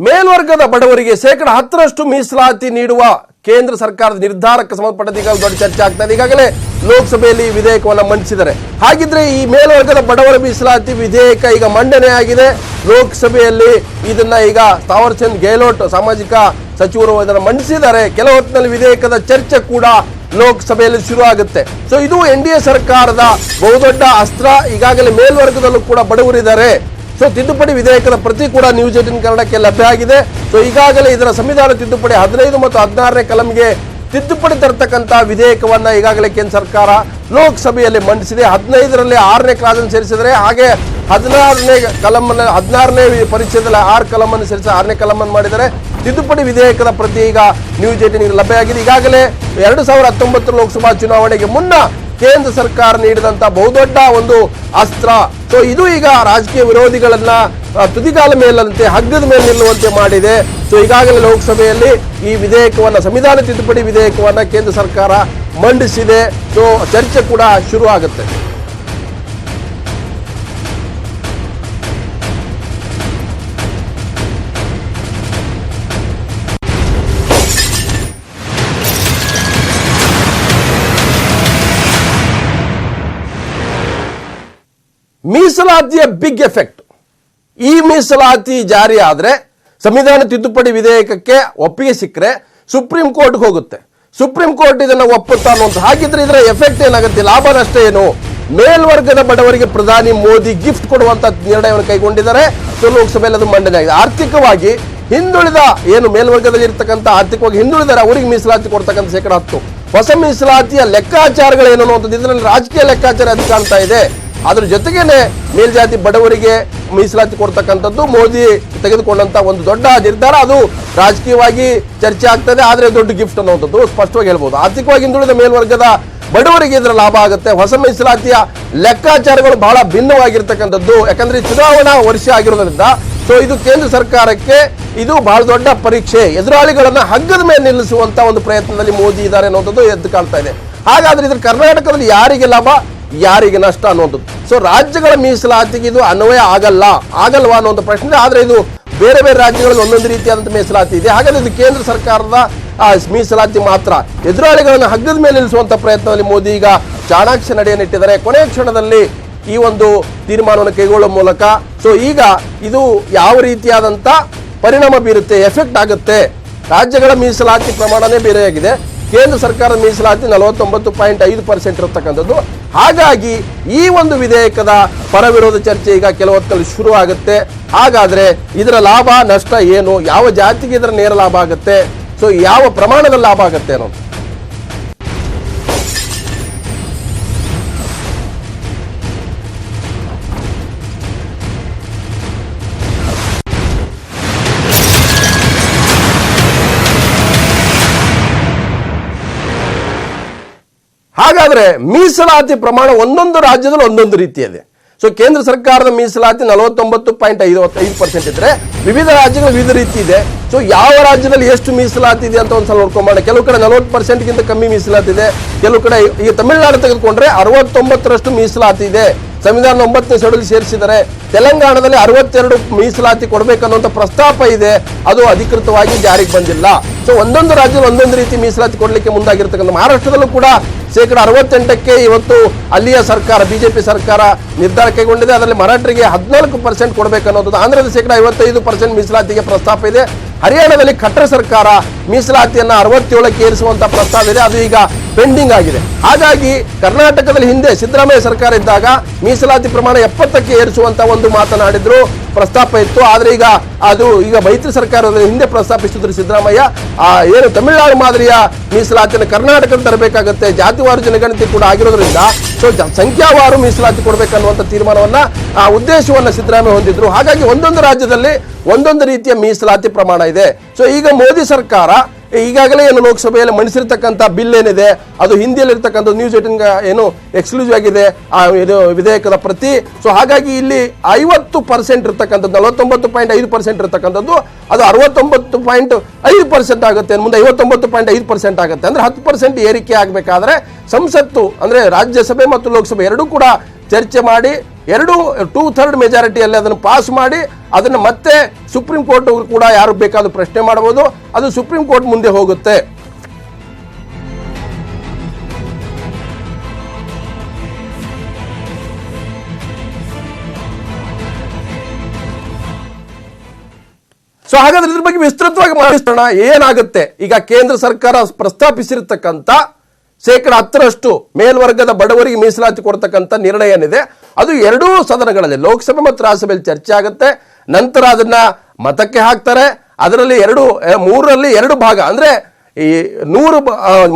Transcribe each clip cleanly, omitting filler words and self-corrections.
ಮೇಲ್ವರ್ಗದ ಬಡವರಿಗೆ 10% ಮೀಸಲಾತಿ ನೀಡುವ ಕೇಂದ್ರ ಸರ್ಕಾರದ ನಿರ್ಧಾರಕ್ಕೆ ಸಂಬಂಧಪಟ್ಟಂತೆ ಈಗ ದೊಡ್ಡ ಚರ್ಚೆ ಆಗ್ತಾ ಇದೆ. ಈಗಾಗಲೇ ಲೋಕಸಭೆಯಲ್ಲಿ ವಿಧೇಯಕವನ್ನು ಮಂಡಿಸಿದ್ದಾರೆ. ಹಾಗಿದ್ರೆ ಈ ಮೇಲ್ವರ್ಗದ ಬಡವರ ಮೀಸಲಾತಿ ವಿಧೇಯಕ ಈಗ ಮಂಡನೆ ಆಗಿದೆ ಲೋಕಸಭೆಯಲ್ಲಿ. ಇದನ್ನ ಈಗ ತಾವರ್ ಚಂದ್ ಗೆಹ್ಲೋಟ್ ಸಾಮಾಜಿಕ ಸಚಿವರು ಇದನ್ನು ಮಂಡಿಸಿದ್ದಾರೆ. ಕೆಲ ಹೊತ್ತಿನಲ್ಲಿ ವಿಧೇಯಕದ ಚರ್ಚೆ ಕೂಡ ಲೋಕಸಭೆಯಲ್ಲಿ ಶುರು ಆಗುತ್ತೆ. ಸೊ ಇದು NDA ಸರ್ಕಾರದ ಬಹುದೊಡ್ಡ ಅಸ್ತ್ರ. ಈಗಾಗಲೇ ಮೇಲ್ವರ್ಗದಲ್ಲೂ ಕೂಡ ಬಡವರಿದ್ದಾರೆ. ಸೊ ತಿದ್ದುಪಡಿ ವಿಧೇಯಕದ ಪ್ರತಿ ಕೂಡ ನ್ಯೂಸ್ 18 ಕನ್ನಡಕ್ಕೆ ಲಭ್ಯ ಆಗಿದೆ. ಸೊ ಈಗಾಗಲೇ ಇದರ ಸಂವಿಧಾನ ತಿದ್ದುಪಡಿ 15 ಮತ್ತು 16ನೇ ಕಲಂಗೆ ತಿದ್ದುಪಡಿ ತರತಕ್ಕಂಥ ವಿಧೇಯಕವನ್ನ ಈಗಾಗಲೇ ಕೇಂದ್ರ ಸರ್ಕಾರ ಲೋಕಸಭೆಯಲ್ಲಿ ಮಂಡಿಸಿದೆ. 15ರಲ್ಲಿ 6ನೇ ಕ್ಲಾಸ್ ಸೇರಿಸಿದರೆ, ಹಾಗೆ 16ನೇ ಕಲಂನ್ನು 16ನೇ ಪರಿಚಯದಲ್ಲಿ 6 ಕಲಂನ್ನು ಸೇರಿಸಿ 6ನೇ ಕಲಂನ್ನು ಮಾಡಿದರೆ. ತಿದ್ದುಪಡಿ ವಿಧೇಯಕದ ಪ್ರತಿ ಈಗ ನ್ಯೂಸ್ 18 ಲಭ್ಯ ಆಗಿದೆ. ಈಗಾಗಲೇ 2019 ಲೋಕಸಭಾ ಚುನಾವಣೆಗೆ ಮುನ್ನ ಕೇಂದ್ರ ಸರ್ಕಾರ ನೀಡಿದಂತ ಬಹುದೊಡ್ಡ ಒಂದು ಅಸ್ತ್ರ. ಸೊ ಇದು ಈಗ ರಾಜಕೀಯ ವಿರೋಧಿಗಳನ್ನ ತುದಿಗಾಲ ಮೇಲಂತೆ ಹಗ್ಗದ ಮೇಲೆ ನಿಲ್ಲುವಂತೆ ಮಾಡಿದೆ. ಸೊ ಈಗಾಗಲೇ ಲೋಕಸಭೆಯಲ್ಲಿ ಈ ವಿಧೇಯಕವನ್ನ, ಸಂವಿಧಾನ ತಿದ್ದುಪಡಿ ವಿಧೇಯಕವನ್ನ ಕೇಂದ್ರ ಸರ್ಕಾರ ಮಂಡಿಸಿದೆ. ಸೊ ಚರ್ಚೆ ಕೂಡ ಶುರು ಆಗುತ್ತೆ. ಮೀಸಲಾತಿಯ ಬಿಗ್ ಎಫೆಕ್ಟ್. ಈ ಮೀಸಲಾತಿ ಜಾರಿ ಆದರೆ, ಸಂವಿಧಾನ ತಿದ್ದುಪಡಿ ವಿಧೇಯಕಕ್ಕೆ ಒಪ್ಪಿಗೆ ಸಿಕ್ಕರೆ ಸುಪ್ರೀಂ ಕೋರ್ಟ್ಗೆ ಹೋಗುತ್ತೆ. ಸುಪ್ರೀಂ ಕೋರ್ಟ್ ಇದನ್ನು ಒಪ್ಪುತ್ತಾ ಅನ್ನುವಂಥ. ಹಾಗಿದ್ರೆ ಇದರ ಎಫೆಕ್ಟ್ ಏನಾಗುತ್ತೆ, ಲಾಭ ನಷ್ಟ ಏನು? ಮೇಲ್ವರ್ಗದ ಬಡವರಿಗೆ ಪ್ರಧಾನಿ ಮೋದಿ ಗಿಫ್ಟ್ ಕೊಡುವಂತ ನಿರ್ಣಯವನ್ನು ಕೈಗೊಂಡಿದ್ದಾರೆ. ಸೊ ಲೋಕಸಭೆಯಲ್ಲಿ ಅದು ಮಂಡನೆ ಆಗಿದೆ. ಆರ್ಥಿಕವಾಗಿ ಹಿಂದುಳಿದ, ಏನು ಮೇಲ್ವರ್ಗದಲ್ಲಿ ಇರ್ತಕ್ಕಂಥ ಆರ್ಥಿಕವಾಗಿ ಹಿಂದುಳಿದರೆ ಅವರಿಗೆ ಮೀಸಲಾತಿ ಕೊಡ್ತಕ್ಕಂಥ 10%. ಹೊಸ ಮೀಸಲಾತಿಯ ಲೆಕ್ಕಾಚಾರಗಳೇನು ಅನ್ನುವಂಥದ್ದು ಇದರಲ್ಲಿ ರಾಜಕೀಯ ಲೆಕ್ಕಾಚಾರ ಅದು ಕಾಣ್ತಾ ಇದೆ. ಅದ್ರ ಜೊತೆಗೇನೆ ಮೇಲ್ಜಾತಿ ಬಡವರಿಗೆ ಮೀಸಲಾತಿ ಕೊಡ್ತಕ್ಕಂಥದ್ದು ಮೋದಿ ತೆಗೆದುಕೊಂಡಂತ ಒಂದು ದೊಡ್ಡ ನಿರ್ಧಾರ. ಅದು ರಾಜಕೀಯವಾಗಿ ಚರ್ಚೆ ಆಗ್ತದೆ, ಆದರೆ ದೊಡ್ಡ ಗಿಫ್ಟ್ ಅನ್ನುವಂಥದ್ದು ಸ್ಪಷ್ಟವಾಗಿ ಹೇಳ್ಬೋದು. ಆರ್ಥಿಕವಾಗಿ ಹಿಂದುಳಿದ ಮೇಲ್ವರ್ಗದ ಬಡವರಿಗೆ ಇದರ ಲಾಭ ಆಗುತ್ತೆ. ಹೊಸ ಮೀಸಲಾತಿಯ ಲೆಕ್ಕಾಚಾರಗಳು ಬಹಳ ಭಿನ್ನವಾಗಿರ್ತಕ್ಕಂಥದ್ದು. ಯಾಕಂದ್ರೆ ಚುನಾವಣಾ ವರ್ಷ ಆಗಿರೋದ್ರಿಂದ ಸೊ ಇದು ಕೇಂದ್ರ ಸರ್ಕಾರಕ್ಕೆ ಇದು ಬಹಳ ದೊಡ್ಡ ಪರೀಕ್ಷೆ. ಎದುರಾಳಿಗಳನ್ನ ಹಗ್ಗದ ಮೇಲೆ ನಿಲ್ಲಿಸುವಂತ ಒಂದು ಪ್ರಯತ್ನದಲ್ಲಿ ಮೋದಿ ಇದ್ದಾರೆ ಅನ್ನೋದು ಎದ್ದು ಕಾಣ್ತಾ ಇದೆ. ಹಾಗಾದ್ರೆ ಇದ್ರ ಕರ್ನಾಟಕದಲ್ಲಿ ಯಾರಿಗೆ ಲಾಭ, ಯಾರಿಗೆ ನಷ್ಟ ಅನ್ನುವಂಥದ್ದು. ಸೊ ರಾಜ್ಯಗಳ ಮೀಸಲಾತಿಗೆ ಇದು ಅನ್ವಯ ಆಗಲ್ವಾ ಅನ್ನುವಂಥ ಪ್ರಶ್ನೆ. ಆದರೆ ಇದು ಬೇರೆ ಬೇರೆ ರಾಜ್ಯಗಳಲ್ಲಿ ಒಂದೊಂದು ರೀತಿಯಾದಂಥ ಮೀಸಲಾತಿ ಇದೆ. ಹಾಗಾದ್ರೆ ಇದು ಕೇಂದ್ರ ಸರ್ಕಾರದ ಮೀಸಲಾತಿ ಮಾತ್ರ. ಎದುರಾಳಿಗಳನ್ನು ಹಗ್ಗದ ಮೇಲೆ ನಿಲ್ಲಿಸುವಂತ ಪ್ರಯತ್ನದಲ್ಲಿ ಮೋದಿ ಈಗ ಚಾಣಾಕ್ಷ ನಡೆಯನ್ನಿಟ್ಟಿದ್ದಾರೆ. ಕೊನೆಯ ಕ್ಷಣದಲ್ಲಿ ಈ ಒಂದು ತೀರ್ಮಾನವನ್ನು ಕೈಗೊಳ್ಳುವ ಮೂಲಕ ಸೊ ಈಗ ಇದು ಯಾವ ರೀತಿಯಾದಂಥ ಪರಿಣಾಮ ಬೀರುತ್ತೆ, ಎಫೆಕ್ಟ್ ಆಗುತ್ತೆ. ರಾಜ್ಯಗಳ ಮೀಸಲಾತಿ ಪ್ರಮಾಣನೇ ಬೇರೆಯಾಗಿದೆ. ಕೇಂದ್ರ ಸರ್ಕಾರದ ಮೀಸಲಾತಿ 49.5% ಇರತಕ್ಕಂಥದ್ದು. ಹಾಗಾಗಿ ಈ ಒಂದು ವಿಧೇಯಕದ ಪರವಿರೋಧ ಚರ್ಚೆ ಈಗ ಕೆಲವು ಹೊತ್ತಲ್ಲಿ ಶುರು ಆಗುತ್ತೆ. ಹಾಗಾದ್ರೆ ಇದರ ಲಾಭ ನಷ್ಟ ಏನು, ಯಾವ ಜಾತಿಗೆ ಇದರ ನೇರ ಲಾಭ ಆಗುತ್ತೆ, ಸೊ ಯಾವ ಪ್ರಮಾಣದಲ್ಲಿ ಲಾಭ ಆಗುತ್ತೆ ಅನ್ನೋದು. ಹಾಗಾದ್ರೆ ಮೀಸಲಾತಿ ಪ್ರಮಾಣ ಒಂದೊಂದು ರಾಜ್ಯದಲ್ಲಿ ಒಂದೊಂದು ರೀತಿಯಿದೆ. ಸೊ ಕೇಂದ್ರ ಸರ್ಕಾರದ ಮೀಸಲಾತಿ 49.5% ಇದ್ರೆ ವಿವಿಧ ರಾಜ್ಯಗಳು ವಿವಿಧ ರೀತಿ ಇದೆ. ಸೊ ಯಾವ ರಾಜ್ಯದಲ್ಲಿ ಎಷ್ಟು ಮೀಸಲಾತಿ ಇದೆ ಅಂತ ಒಂದ್ಸಲ ನೋಡ್ಕೊಂಬೋಣ. ಕೆಲವು ಕಡೆ 40%ಗಿಂತ ಕಮ್ಮಿ ಮೀಸಲಾತಿ ಇದೆ. ಕೆಲವು ಕಡೆ ಈಗ ತಮಿಳುನಾಡು ತೆಗೆದುಕೊಂಡ್ರೆ 69% ಮೀಸಲಾತಿ ಇದೆ. ಸಂವಿಧಾನ 9ನೇ ಶೆಡ್ಯೂಲ್ ಸೇರಿಸಿದರೆ. ತೆಲಂಗಾಣದಲ್ಲಿ 62 ಮೀಸಲಾತಿ ಕೊಡಬೇಕನ್ನುವಂಥ ಪ್ರಸ್ತಾಪ ಇದೆ. ಅದು ಅಧಿಕೃತವಾಗಿ ಜಾರಿಗೆ ಬಂದಿಲ್ಲ. ಸೊ ಒಂದೊಂದು ರಾಜ್ಯದಲ್ಲಿ ಒಂದೊಂದು ರೀತಿ ಮೀಸಲಾತಿ ಕೊಡಲಿಕ್ಕೆ ಮುಂದಾಗಿರ್ತಕ್ಕಂಥ. ಮಹಾರಾಷ್ಟ್ರದಲ್ಲೂ ಕೂಡ 68%ಕ್ಕೆ ಇವತ್ತು ಅಲ್ಲಿಯ ಸರ್ಕಾರ, ಬಿಜೆಪಿ ಸರ್ಕಾರ ನಿರ್ಧಾರ ಕೈಗೊಂಡಿದೆ. ಅದರಲ್ಲಿ ಮರಾಠರಿಗೆ 14% ಕೊಡಬೇಕನ್ನೋದು. ಆಂಧ್ರದ 55% ಮೀಸಲಾತಿಗೆ ಪ್ರಸ್ತಾಪ ಇದೆ. ಹರಿಯಾಣದಲ್ಲಿ ಖಟ್ಟರ್ ಸರ್ಕಾರ ಮೀಸಲಾತಿಯನ್ನ 67ಕ್ಕೆ ಏರಿಸುವಂತ ಪ್ರಸ್ತಾವ ಇದೆ. ಅದು ಈಗ ಪೆಂಡಿಂಗ್ ಆಗಿದೆ. ಹಾಗಾಗಿ ಕರ್ನಾಟಕದಲ್ಲಿ ಹಿಂದೆ ಸಿದ್ದರಾಮಯ್ಯ ಸರ್ಕಾರ ಇದ್ದಾಗ ಮೀಸಲಾತಿ ಪ್ರಮಾಣ 70ಕ್ಕೆ ಏರಿಸುವಂತ ಒಂದು ಮಾತನಾಡಿದ್ರು, ಪ್ರಸ್ತಾಪ ಇತ್ತು. ಆದ್ರೆ ಈಗ ಮೈತ್ರಿ ಸರ್ಕಾರದ ಹಿಂದೆ ಪ್ರಸ್ತಾಪಿಸಿದ್ರು ಸಿದ್ದರಾಮಯ್ಯ. ಏನು ತಮಿಳುನಾಡು ಮಾದರಿಯ ಮೀಸಲಾತಿಯನ್ನು ಕರ್ನಾಟಕದಲ್ಲಿ ತರಬೇಕಾಗುತ್ತೆ. ಜಾತಿವಾರು ಜನಗಣತಿ ಕೂಡ ಆಗಿರೋದ್ರಿಂದ ಸೊ ಸಂಖ್ಯಾವಾರು ಮೀಸಲಾತಿ ಕೊಡಬೇಕನ್ನುವಂಥ ತೀರ್ಮಾನವನ್ನ, ಉದ್ದೇಶವನ್ನ ಸಿದ್ದರಾಮಯ್ಯ ಹೊಂದಿದ್ರು. ಹಾಗಾಗಿ ಒಂದೊಂದು ರಾಜ್ಯದಲ್ಲಿ ಒಂದೊಂದು ರೀತಿಯ ಮೀಸಲಾತಿ ಪ್ರಮಾಣ ಇದೆ. ಸೊ ಈಗ ಮೋದಿ ಸರ್ಕಾರ ಈಗಾಗಲೇ ಏನು ಲೋಕಸಭೆಯಲ್ಲಿ ಮಂಡಿಸಿರ್ತಕ್ಕಂಥ ಬಿಲ್ ಏನಿದೆ ಅದು ಹಿಂದಿಯಲ್ಲಿ ಇರ್ತಕ್ಕಂಥ ನ್ಯೂಸ್ 18 ಏನು ಎಕ್ಸ್ಕ್ಲೂಸಿವ್ ಆಗಿದೆ ಇದು ವಿಧೇಯಕದ ಪ್ರತಿ. ಸೊ ಹಾಗಾಗಿ ಇಲ್ಲಿ 50% ಇರ್ತಕ್ಕಂಥದ್ದು 49.5% ಇರ್ತಕ್ಕಂಥದ್ದು ಅದು 69.5% ಆಗುತ್ತೆ. ಮುಂದೆ 59.5% ಆಗುತ್ತೆ. ಅಂದ್ರೆ 10% ಏರಿಕೆ ಆಗಬೇಕಾದ್ರೆ ಸಂಸತ್ತು ಅಂದ್ರೆ ರಾಜ್ಯಸಭೆ ಮತ್ತು ಲೋಕಸಭೆ ಎರಡೂ ಕೂಡ ಚರ್ಚೆ ಮಾಡಿ 2/3 ಮೆಜಾರಿಟಿಯಲ್ಲಿ ಅದನ್ನು ಪಾಸ್ ಮಾಡಿ ಅದನ್ನು ಮತ್ತೆ ಸುಪ್ರೀಂ ಕೋರ್ಟ್ ಕೂಡ ಯಾರು ಬೇಕಾದ್ರೂ ಪ್ರಶ್ನೆ ಮಾಡಬಹುದು. ಅದು ಸುಪ್ರೀಂ ಕೋರ್ಟ್ ಮುಂದೆ ಹೋಗುತ್ತೆ. ಸೊ ಹಾಗಾದ್ರೆ ಇದ್ರ ಬಗ್ಗೆ ವಿಸ್ತೃತವಾಗಿ ಮಾತಾಡೋಣ. ಏನಾಗುತ್ತೆ ಈಗ ಕೇಂದ್ರ ಸರ್ಕಾರ ಪ್ರಸ್ತಾಪಿಸಿರ್ತಕ್ಕಂಥ 10% ಮೇಲ್ವರ್ಗದ ಬಡವರಿಗೆ ಮೀಸಲಾತಿ ಕೊಡ್ತಕ್ಕಂಥ ನಿರ್ಣಯ ಏನಿದೆ ಅದು ಎರಡೂ ಸದನಗಳಲ್ಲಿ ಲೋಕಸಭೆ ಮತ್ತು ರಾಜ್ಯಸಭೆಯಲ್ಲಿ ಚರ್ಚೆ ಆಗುತ್ತೆ. ನಂತರ ಅದನ್ನ ಮತಕ್ಕೆ ಹಾಕ್ತಾರೆ. ಅದರಲ್ಲಿ 3/2 ಭಾಗ ಅಂದ್ರೆ ಈ 100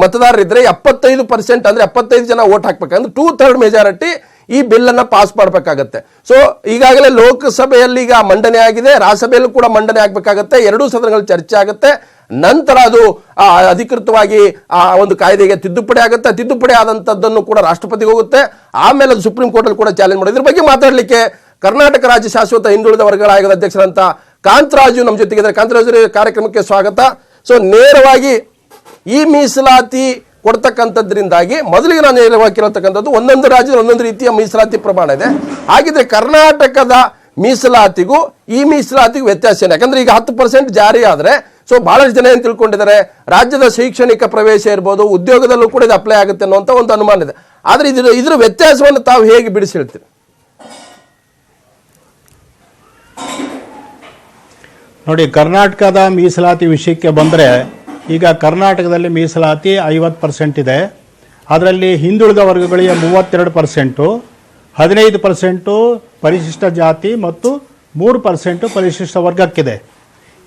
ಮತದಾರರಿದ್ರೆ 75% ಅಂದ್ರೆ 75 ಜನ ವೋಟ್ ಹಾಕ್ಬೇಕಂದ್ರೆ 2/3 ಮೆಜಾರಿಟಿ ಈ ಬಿಲ್ ಅನ್ನ ಪಾಸ್ ಮಾಡಬೇಕಾಗತ್ತೆ. ಸೊ ಈಗಾಗಲೇ ಲೋಕಸಭೆಯಲ್ಲಿ ಈಗ ಮಂಡನೆ ಆಗಿದೆ, ರಾಜ್ಯಸಭೆಯಲ್ಲೂ ಕೂಡ ಮಂಡನೆ ಆಗ್ಬೇಕಾಗತ್ತೆ. ಎರಡೂ ಸದನಗಳಲ್ಲಿ ಚರ್ಚೆ ಆಗುತ್ತೆ. ನಂತರ ಅದು ಅಧಿಕೃತವಾಗಿ ಆ ಒಂದು ಕಾಯ್ದೆಗೆ ತಿದ್ದುಪಡಿ ಆಗುತ್ತೆ. ತಿದ್ದುಪಡಿ ಆದಂತದ್ದನ್ನು ಕೂಡ ರಾಷ್ಟ್ರಪತಿಗೆ ಹೋಗುತ್ತೆ. ಆಮೇಲೆ ಅದು ಸುಪ್ರೀಂ ಕೋರ್ಟ್ ಅಲ್ಲಿ ಕೂಡ ಚಾಲೆಂಜ್ ಮಾಡೋದು. ಇದ್ರ ಬಗ್ಗೆ ಮಾತಾಡಲಿಕ್ಕೆ ಕರ್ನಾಟಕ ರಾಜ್ಯ ಶಾಶ್ವತ ಹಿಂದುಳಿದ ವರ್ಗಗಳ ಆಯೋಗದ ಅಧ್ಯಕ್ಷರಂತ ಕಾಂತರಾಜು ನಮ್ಮ ಜೊತೆಗಿದ್ದಾರೆ. ಕಾಂತರಾಜು ಕಾರ್ಯಕ್ರಮಕ್ಕೆ ಸ್ವಾಗತ. ಸೊ ನೇರವಾಗಿ ಈ ಮೀಸಲಾತಿ ಕೊಡ್ತಕ್ಕಂಥದ್ರಿಂದಾಗಿ ಮೊದಲಿಗೆ ನಾನು ನೇರವಾಗಿ ಕೇಳತಕ್ಕಂಥದ್ದು ಒಂದೊಂದು ರಾಜ್ಯದಲ್ಲಿ ಒಂದೊಂದು ರೀತಿಯ ಮೀಸಲಾತಿ ಪ್ರಮಾಣ ಇದೆ. ಹಾಗಿದ್ರೆ ಕರ್ನಾಟಕದ ಮೀಸಲಾತಿಗೂ ಈ ಮೀಸಲಾತಿಗೂ ವ್ಯತ್ಯಾಸ ಏನು? ಯಾಕಂದ್ರೆ ಈಗ 10% ಜಾರಿ ಆದ್ರೆ ಸೊ ಬಹಳಷ್ಟು ಜನ ಏನು ತಿಳ್ಕೊಂಡಿದ್ದಾರೆ, ರಾಜ್ಯದ ಶೈಕ್ಷಣಿಕ ಪ್ರವೇಶ ಇರ್ಬೋದು, ಉದ್ಯೋಗದಲ್ಲೂ ಕೂಡ ಇದು ಅಪ್ಲೈ ಆಗುತ್ತೆ ಅನ್ನುವಂಥ ಒಂದು ಅನುಮಾನ ಇದೆ. ಆದ್ರೆ ಇದ್ರ ವ್ಯತ್ಯಾಸವನ್ನು ತಾವು ಹೇಗೆ ಬಿಡಿಸಿ ಹೇಳ್ತೀರಿ? ನೋಡಿ, ಕರ್ನಾಟಕದ ಮೀಸಲಾತಿ ವಿಷಯಕ್ಕೆ ಬಂದರೆ ಈಗ ಕರ್ನಾಟಕದಲ್ಲಿ ಮೀಸಲಾತಿ 50% ಇದೆ. ಅದರಲ್ಲಿ ಹಿಂದುಳಿದ ವರ್ಗಗಳಿಗೆ 32%, 15% ಪರಿಶಿಷ್ಟ ಜಾತಿ ಮತ್ತು 3% ಪರಿಶಿಷ್ಟ ವರ್ಗಕ್ಕಿದೆ.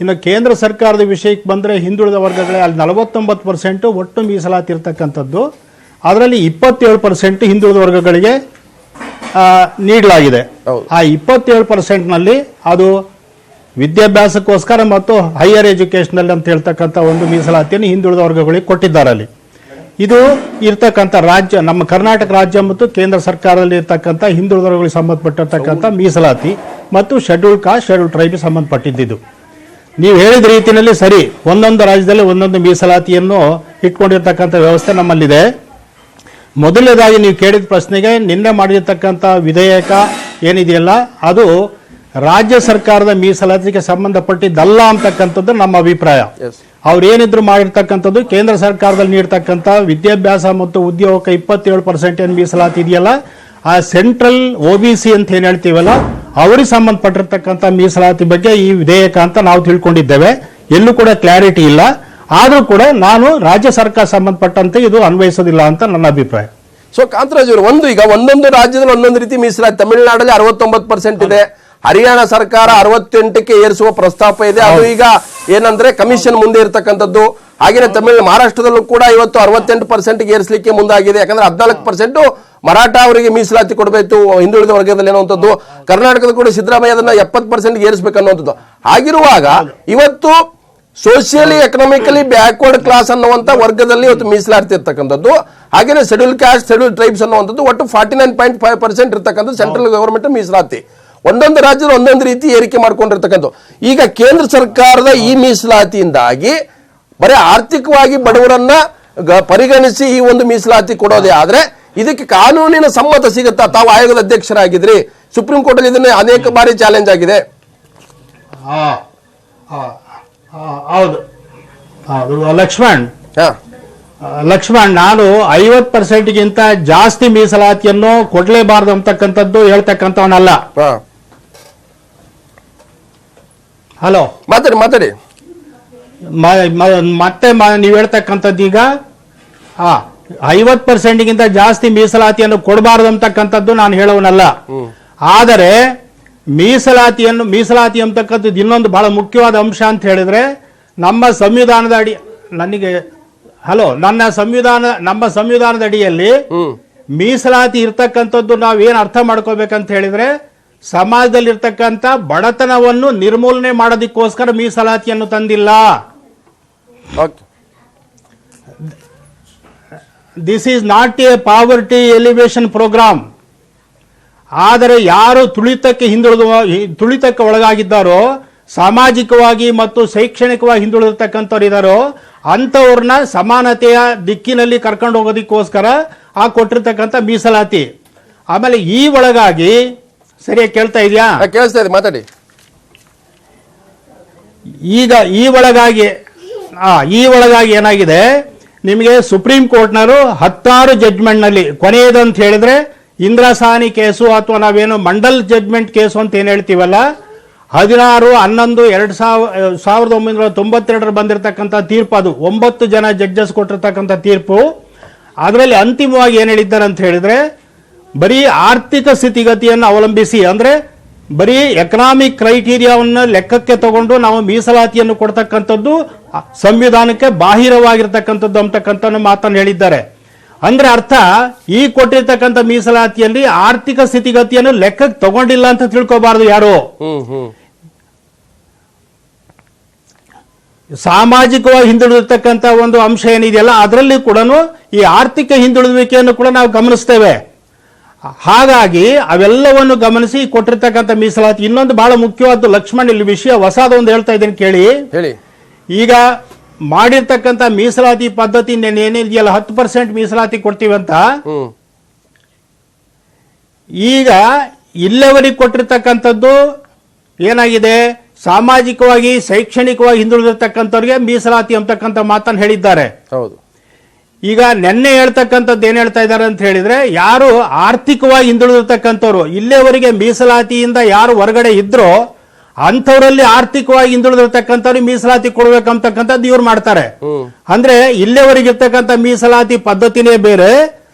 ಇನ್ನು ಕೇಂದ್ರ ಸರ್ಕಾರದ ವಿಷಯಕ್ಕೆ ಬಂದರೆ ಹಿಂದುಳಿದ ವರ್ಗಗಳೇ ಅಲ್ಲಿ 49% ಒಟ್ಟು ಮೀಸಲಾತಿ ಇರ್ತಕ್ಕಂಥದ್ದು. ಅದರಲ್ಲಿ 27% ಹಿಂದುಳಿದ ವರ್ಗಗಳಿಗೆ ನೀಡಲಾಗಿದೆ. ಆ 27%ನಲ್ಲಿ ಅದು ವಿದ್ಯಾಭ್ಯಾಸಕ್ಕೋಸ್ಕರ ಮತ್ತು ಹೈಯರ್ ಎಜುಕೇಷನಲ್ಲಿ ಅಂತ ಹೇಳ್ತಕ್ಕಂಥ ಒಂದು ಮೀಸಲಾತಿಯನ್ನು ಹಿಂದುಳಿದ ವರ್ಗಗಳಿಗೆ ಕೊಟ್ಟಿದ್ದಾರೆ. ಅಲ್ಲಿ ಇದು ಇರ್ತಕ್ಕಂಥ ರಾಜ್ಯ ನಮ್ಮ ಕರ್ನಾಟಕ ರಾಜ್ಯ ಮತ್ತು ಕೇಂದ್ರ ಸರ್ಕಾರದಲ್ಲಿ ಇರ್ತಕ್ಕಂಥ ಹಿಂದುಳಿದ ವರ್ಗಗಳಿಗೆ ಸಂಬಂಧಪಟ್ಟಿರ್ತಕ್ಕಂಥ ಮೀಸಲಾತಿ ಮತ್ತು ಶೆಡ್ಯೂಲ್ ಕಾಸ್ಟ್ ಶೆಡ್ಯೂಲ್ ಟ್ರೈಬ್ಗೆ ಸಂಬಂಧಪಟ್ಟಿದ್ದು. ನೀವು ಹೇಳಿದ ರೀತಿಯಲ್ಲಿ ಸರಿ, ಒಂದೊಂದು ರಾಜ್ಯದಲ್ಲಿ ಒಂದೊಂದು ಮೀಸಲಾತಿಯನ್ನು ಇಟ್ಕೊಂಡಿರ್ತಕ್ಕಂಥ ವ್ಯವಸ್ಥೆ ನಮ್ಮಲ್ಲಿದೆ. ಮೊದಲನೇದಾಗಿ ನೀವು ಕೇಳಿದ ಪ್ರಶ್ನೆಗೆ ನಿನ್ನೆ ಮಾಡಿರ್ತಕ್ಕಂಥ ವಿಧೇಯಕ ಏನಿದೆಯಲ್ಲ ಅದು ರಾಜ್ಯ ಸರ್ಕಾರದ ಮೀಸಲಾತಿಗೆ ಸಂಬಂಧಪಟ್ಟಿದ್ದಲ್ಲ ಅಂತಕ್ಕಂಥದ್ದು ನಮ್ಮ ಅಭಿಪ್ರಾಯ. ಅವ್ರು ಏನಿದ್ರು ಮಾಡಿರ್ತಕ್ಕಂಥದ್ದು ಕೇಂದ್ರ ಸರ್ಕಾರದಲ್ಲಿ ನೀಡ್ತಕ್ಕಂಥ ವಿದ್ಯಾಭ್ಯಾಸ ಮತ್ತು ಉದ್ಯೋಗಕ್ಕೆ 27% ಏನು ಮೀಸಲಾತಿ ಇದೆಯಲ್ಲ ಆ ಸೆಂಟ್ರಲ್ OBC ಅಂತ ಏನು ಹೇಳ್ತೀವಲ್ಲ ಅವ್ರಿಗೆ ಸಂಬಂಧಪಟ್ಟಿರ್ತಕ್ಕಂಥ ಮೀಸಲಾತಿ ಬಗ್ಗೆ ಈ ವಿಧೇಯಕ ಅಂತ ನಾವು ತಿಳ್ಕೊಂಡಿದ್ದೇವೆ. ಎಲ್ಲೂ ಕೂಡ ಕ್ಲಾರಿಟಿ ಇಲ್ಲ. ಆದರೂ ಕೂಡ ನಾನು ರಾಜ್ಯ ಸರ್ಕಾರ ಸಂಬಂಧಪಟ್ಟಂತೆ ಇದು ಅನ್ವಯಿಸೋದಿಲ್ಲ ಅಂತ ನನ್ನ ಅಭಿಪ್ರಾಯ. ಸೊ ಕಾಂತರಾಜ್ ಅವರು ಈಗ ಒಂದೊಂದು ರಾಜ್ಯದಲ್ಲಿ ಒಂದೊಂದು ರೀತಿ ಮೀಸಲಾತಿ. ತಮಿಳುನಾಡಲ್ಲಿ 69% ಇದೆ. ಹರಿಯಾಣ ಸರ್ಕಾರ 68ಕ್ಕೆ ಏರಿಸುವ ಪ್ರಸ್ತಾಪ ಇದೆ. ಅದು ಈಗ ಏನಂದ್ರೆ ಕಮಿಷನ್ ಮುಂದೆ ಇರತಕ್ಕಂಥದ್ದು. ಹಾಗೇನೆ ಮಹಾರಾಷ್ಟ್ರದಲ್ಲೂ ಕೂಡ ಇವತ್ತು 68%ಗೆ ಏರಿಸಲಿಕ್ಕೆ ಮುಂದಾಗಿದೆ. ಯಾಕಂದ್ರೆ 14% ಮರಾಠ ಅವರಿಗೆ ಮೀಸಲಾತಿ ಕೊಡಬೇಕು ಹಿಂದುಳಿದ ವರ್ಗದಲ್ಲಿ ಅನ್ನುವಂಥದ್ದು. ಕರ್ನಾಟಕದ ಕೂಡ ಸಿದ್ದರಾಮಯ್ಯ ಅದನ್ನ 70%ಗೆ ಏರಿಸಬೇಕನ್ನುವಂಥದ್ದು. ಹಾಗಿರುವಾಗ ಇವತ್ತು ಸೋಷಿಯಲಿ ಎಕನಾಮಿಕಲಿ ಬ್ಯಾಕ್ವರ್ಡ್ ಕ್ಲಾಸ್ ಅನ್ನುವಂಥ ವರ್ಗದಲ್ಲಿ ಇವತ್ತು ಮೀಸಲಾತಿ ಇರ್ತಕ್ಕಂಥದ್ದು. ಹಾಗೇನೆ ಶೆಡ್ಯೂಲ್ ಕ್ಯಾಸ್ಟ್ ಶೆಡ್ಯೂಲ್ ಟ್ರೈಬ್ಸ್ ಅನ್ನುವಂಥದ್ದು ಒಟ್ಟು 49.5% ಇರ್ತಕ್ಕಂಥದ್ದು ಸೆಂಟ್ರಲ್ ಗವರ್ಮೆಂಟ್ ಮೀಸಲಾತಿ. ಒಂದೊಂದು ರಾಜ್ಯದಲ್ಲಿ ಒಂದೊಂದು ರೀತಿ ಏರಿಕೆ ಮಾಡ್ಕೊಂಡಿರ್ತಕ್ಕಂಥ. ಈಗ ಕೇಂದ್ರ ಸರ್ಕಾರದ ಈ ಮೀಸಲಾತಿಯಿಂದಾಗಿ ಬರೀ ಆರ್ಥಿಕವಾಗಿ ಬಡವರನ್ನ ಪರಿಗಣಿಸಿ ಈ ಒಂದು ಮೀಸಲಾತಿ ಕೊಡೋದೇ ಆದ್ರೆ ಇದಕ್ಕೆ ಕಾನೂನಿನ ಸಮ್ಮತ ಸಿಗುತ್ತಾ? ತಾವು ಆಯೋಗದ ಅಧ್ಯಕ್ಷರಾಗಿದ್ರಿ, ಸುಪ್ರೀಂ ಕೋರ್ಟ್ ಅಲ್ಲಿ ಇದನ್ನ ಅನೇಕ ಬಾರಿ ಚಾಲೆಂಜ್ ಆಗಿದೆ. ಹೌದು ಲಕ್ಷ್ಮಣ್, ನಾನು 50%ಗಿಂತ ಜಾಸ್ತಿ ಮೀಸಲಾತಿಯನ್ನು ಕೊಡ್ಲೇಬಾರದು ಅಂತಕ್ಕಂಥದ್ದು ಹೇಳ್ತಕ್ಕಂಥವನಲ್ಲ. ಹಲೋ, ಮಾತಾಡಿ. ಮತ್ತೆ ನೀವು ಹೇಳ್ತಕ್ಕಂಥದ್ದು ಈಗ 50%ಗಿಂತ ಜಾಸ್ತಿ ಮೀಸಲಾತಿಯನ್ನು ಕೊಡಬಾರದು ಅಂತಕ್ಕಂಥದ್ದು ನಾನು ಹೇಳೋನಲ್ಲ. ಆದರೆ ಮೀಸಲಾತಿ ಅಂತಕ್ಕಂಥದ್ದು ಇನ್ನೊಂದು ಬಹಳ ಮುಖ್ಯವಾದ ಅಂಶ ಅಂತ ಹೇಳಿದ್ರೆ ನಮ್ಮ ಸಂವಿಧಾನದ ಅಡಿ ನಮ್ಮ ಸಂವಿಧಾನದ ಅಡಿಯಲ್ಲಿ ಮೀಸಲಾತಿ ಇರ್ತಕ್ಕಂಥದ್ದು ನಾವೇನು ಅರ್ಥ ಮಾಡ್ಕೋಬೇಕಂತ ಹೇಳಿದ್ರೆ ಸಮಾಜದಲ್ಲಿರ್ತಕ್ಕಂಥ ಬಡತನವನ್ನು ನಿರ್ಮೂಲನೆ ಮಾಡೋದಕ್ಕೋಸ್ಕರ ಮೀಸಲಾತಿಯನ್ನು ತಂದಿಲ್ಲ. This is not a poverty elevation programme. ಆದರೆ ಯಾರು ತುಳಿತಕ್ಕೆ ಒಳಗಾಗಿದ್ದಾರೋ, ಸಾಮಾಜಿಕವಾಗಿ ಮತ್ತು ಶೈಕ್ಷಣಿಕವಾಗಿ ಹಿಂದುಳಿದಿರ್ತಕ್ಕಂಥವ್ರು ಇದ್ದಾರೋ ಅಂಥವ್ರನ್ನ ಸಮಾನತೆಯ ದಿಕ್ಕಿನಲ್ಲಿ ಕರ್ಕೊಂಡು ಹೋಗೋದಕ್ಕೋಸ್ಕರ ಕೊಟ್ಟಿರ್ತಕ್ಕಂಥ ಮೀಸಲಾತಿ. ಆಮೇಲೆ ಈ ಒಳಗಾಗಿ ಸರಿಯಾಗಿ ಕೇಳ್ತಾ ಇದೆಯಾ? ಕೇಳಿಸ್ತಾ ಇದೆ, ಮಾತಾಡಿ. ಈಗ ಈ ಒಳಗಾಗಿ ಏನಾಗಿದೆ, ನಿಮಗೆ ಸುಪ್ರೀಂ ಕೋರ್ಟ್ನವರು 16 ಜಡ್ಜ್ಮೆಂಟ್ನಲ್ಲಿ ಕೊನೆಯದಂತ ಹೇಳಿದ್ರೆ ಇಂದ್ರಸಾನಿ ಕೇಸು ಅಥವಾ ನಾವೇನು ಮಂಡಲ್ ಜಡ್ಜ್ಮೆಂಟ್ ಕೇಸು ಅಂತ ಏನು ಹೇಳ್ತೀವಲ್ಲ, 16/11/1992 ಬಂದಿರತಕ್ಕಂಥ ತೀರ್ಪು, ಅದು 9 ಜನ ಜಡ್ಜಸ್ ಕೊಟ್ಟಿರ್ತಕ್ಕಂಥ ತೀರ್ಪು. ಅದರಲ್ಲಿ ಅಂತಿಮವಾಗಿ ಏನು ಹೇಳಿದ್ದಾರೆ ಅಂತ ಹೇಳಿದ್ರೆ, ಬರೀ ಆರ್ಥಿಕ ಸ್ಥಿತಿಗತಿಯನ್ನು ಅವಲಂಬಿಸಿ, ಅಂದ್ರೆ ಬರೀ ಎಕನಾಮಿಕ್ ಕ್ರೈಟೀರಿಯಾವನ್ನು ಲೆಕ್ಕಕ್ಕೆ ತಗೊಂಡು ನಾವು ಮೀಸಲಾತಿಯನ್ನು ಕೊಡ್ತಕ್ಕಂಥದ್ದು ಸಂವಿಧಾನಕ್ಕೆ ಬಾಹಿರವಾಗಿರ್ತಕ್ಕಂಥದ್ದು ಅಂತಕ್ಕಂಥ ಮಾತನ್ನು ಹೇಳಿದ್ದಾರೆ. ಅಂದ್ರೆ ಅರ್ಥ, ಈ ಕೊಟ್ಟಿರ್ತಕ್ಕಂಥ ಮೀಸಲಾತಿಯಲ್ಲಿ ಆರ್ಥಿಕ ಸ್ಥಿತಿಗತಿಯನ್ನು ಲೆಕ್ಕಕ್ಕೆ ತಗೊಂಡಿಲ್ಲ ಅಂತ ತಿಳ್ಕೋಬಾರದು ಯಾರು. ಸಾಮಾಜಿಕವಾಗಿ ಹಿಂದುಳಿದಿರ್ತಕ್ಕಂಥ ಒಂದು ಅಂಶ ಏನಿದೆಯಲ್ಲ, ಅದರಲ್ಲಿ ಕೂಡ ಈ ಆರ್ಥಿಕ ಹಿಂದುಳಿದುವಿಕೆಯನ್ನು ಕೂಡ ನಾವು ಗಮನಿಸ್ತೇವೆ. ಹಾಗಾಗಿ ಅವೆಲ್ಲವನ್ನು ಗಮನಿಸಿ ಕೊಟ್ಟಿರ್ತಕ್ಕಂಥ ಮೀಸಲಾತಿ. ಇನ್ನೊಂದು ಬಹಳ ಮುಖ್ಯವಾದ ಲಕ್ಷ್ಮಣ್, ಇಲ್ಲಿ ವಿಷಯ ಹೊಸದೊಂದು ಹೇಳ್ತಾ ಇದ್ದೇನೆ ಕೇಳಿ. ಈಗ ಮಾಡಿರ್ತಕ್ಕಂಥ ಮೀಸಲಾತಿ ಪದ್ಧತಿ ಏನಿದೆಯಲ್ಲ, 10% ಮೀಸಲಾತಿ ಕೊಡ್ತೀವಿ ಅಂತ, ಈಗ ಇಲ್ಲಿವರೆಗೆ ಕೊಟ್ಟಿರ್ತಕ್ಕಂಥದ್ದು ಏನಾಗಿದೆ, ಸಾಮಾಜಿಕವಾಗಿ ಶೈಕ್ಷಣಿಕವಾಗಿ ಹಿಂದುಳಿದಿರ್ತಕ್ಕಂಥವ್ರಿಗೆ ಮೀಸಲಾತಿ ಅಂತಕ್ಕಂಥ ಮಾತನ್ನು ಹೇಳಿದ್ದಾರೆ. ಹೌದು. ಈಗ ನೆನ್ನೆ ಹೇಳ್ತಕ್ಕಂಥದ್ದು ಏನ್ ಹೇಳ್ತಾ ಇದ್ದಾರೆ ಅಂತ ಹೇಳಿದ್ರೆ, ಯಾರು ಆರ್ಥಿಕವಾಗಿ ಹಿಂದುಳಿದಿರ್ತಕ್ಕಂಥವ್ರು, ಇಲ್ಲಿವರೆಗೆ ಮೀಸಲಾತಿಯಿಂದ ಯಾರು ಹೊರಗಡೆ ಇದ್ರೋ ಅಂಥವರಲ್ಲಿ ಆರ್ಥಿಕವಾಗಿ ಹಿಂದುಳಿದಿರ್ತಕ್ಕಂಥವ್ರಿಗೆ ಮೀಸಲಾತಿ ಕೊಡ್ಬೇಕಂತಕ್ಕಂಥದ್ದು ಇವ್ರು ಮಾಡ್ತಾರೆ. ಅಂದ್ರೆ ಇಲ್ಲಿವರೆಗೆ ಇರ್ತಕ್ಕಂಥ ಮೀಸಲಾತಿ ಪದ್ಧತಿನೇ ಬೇರೆ,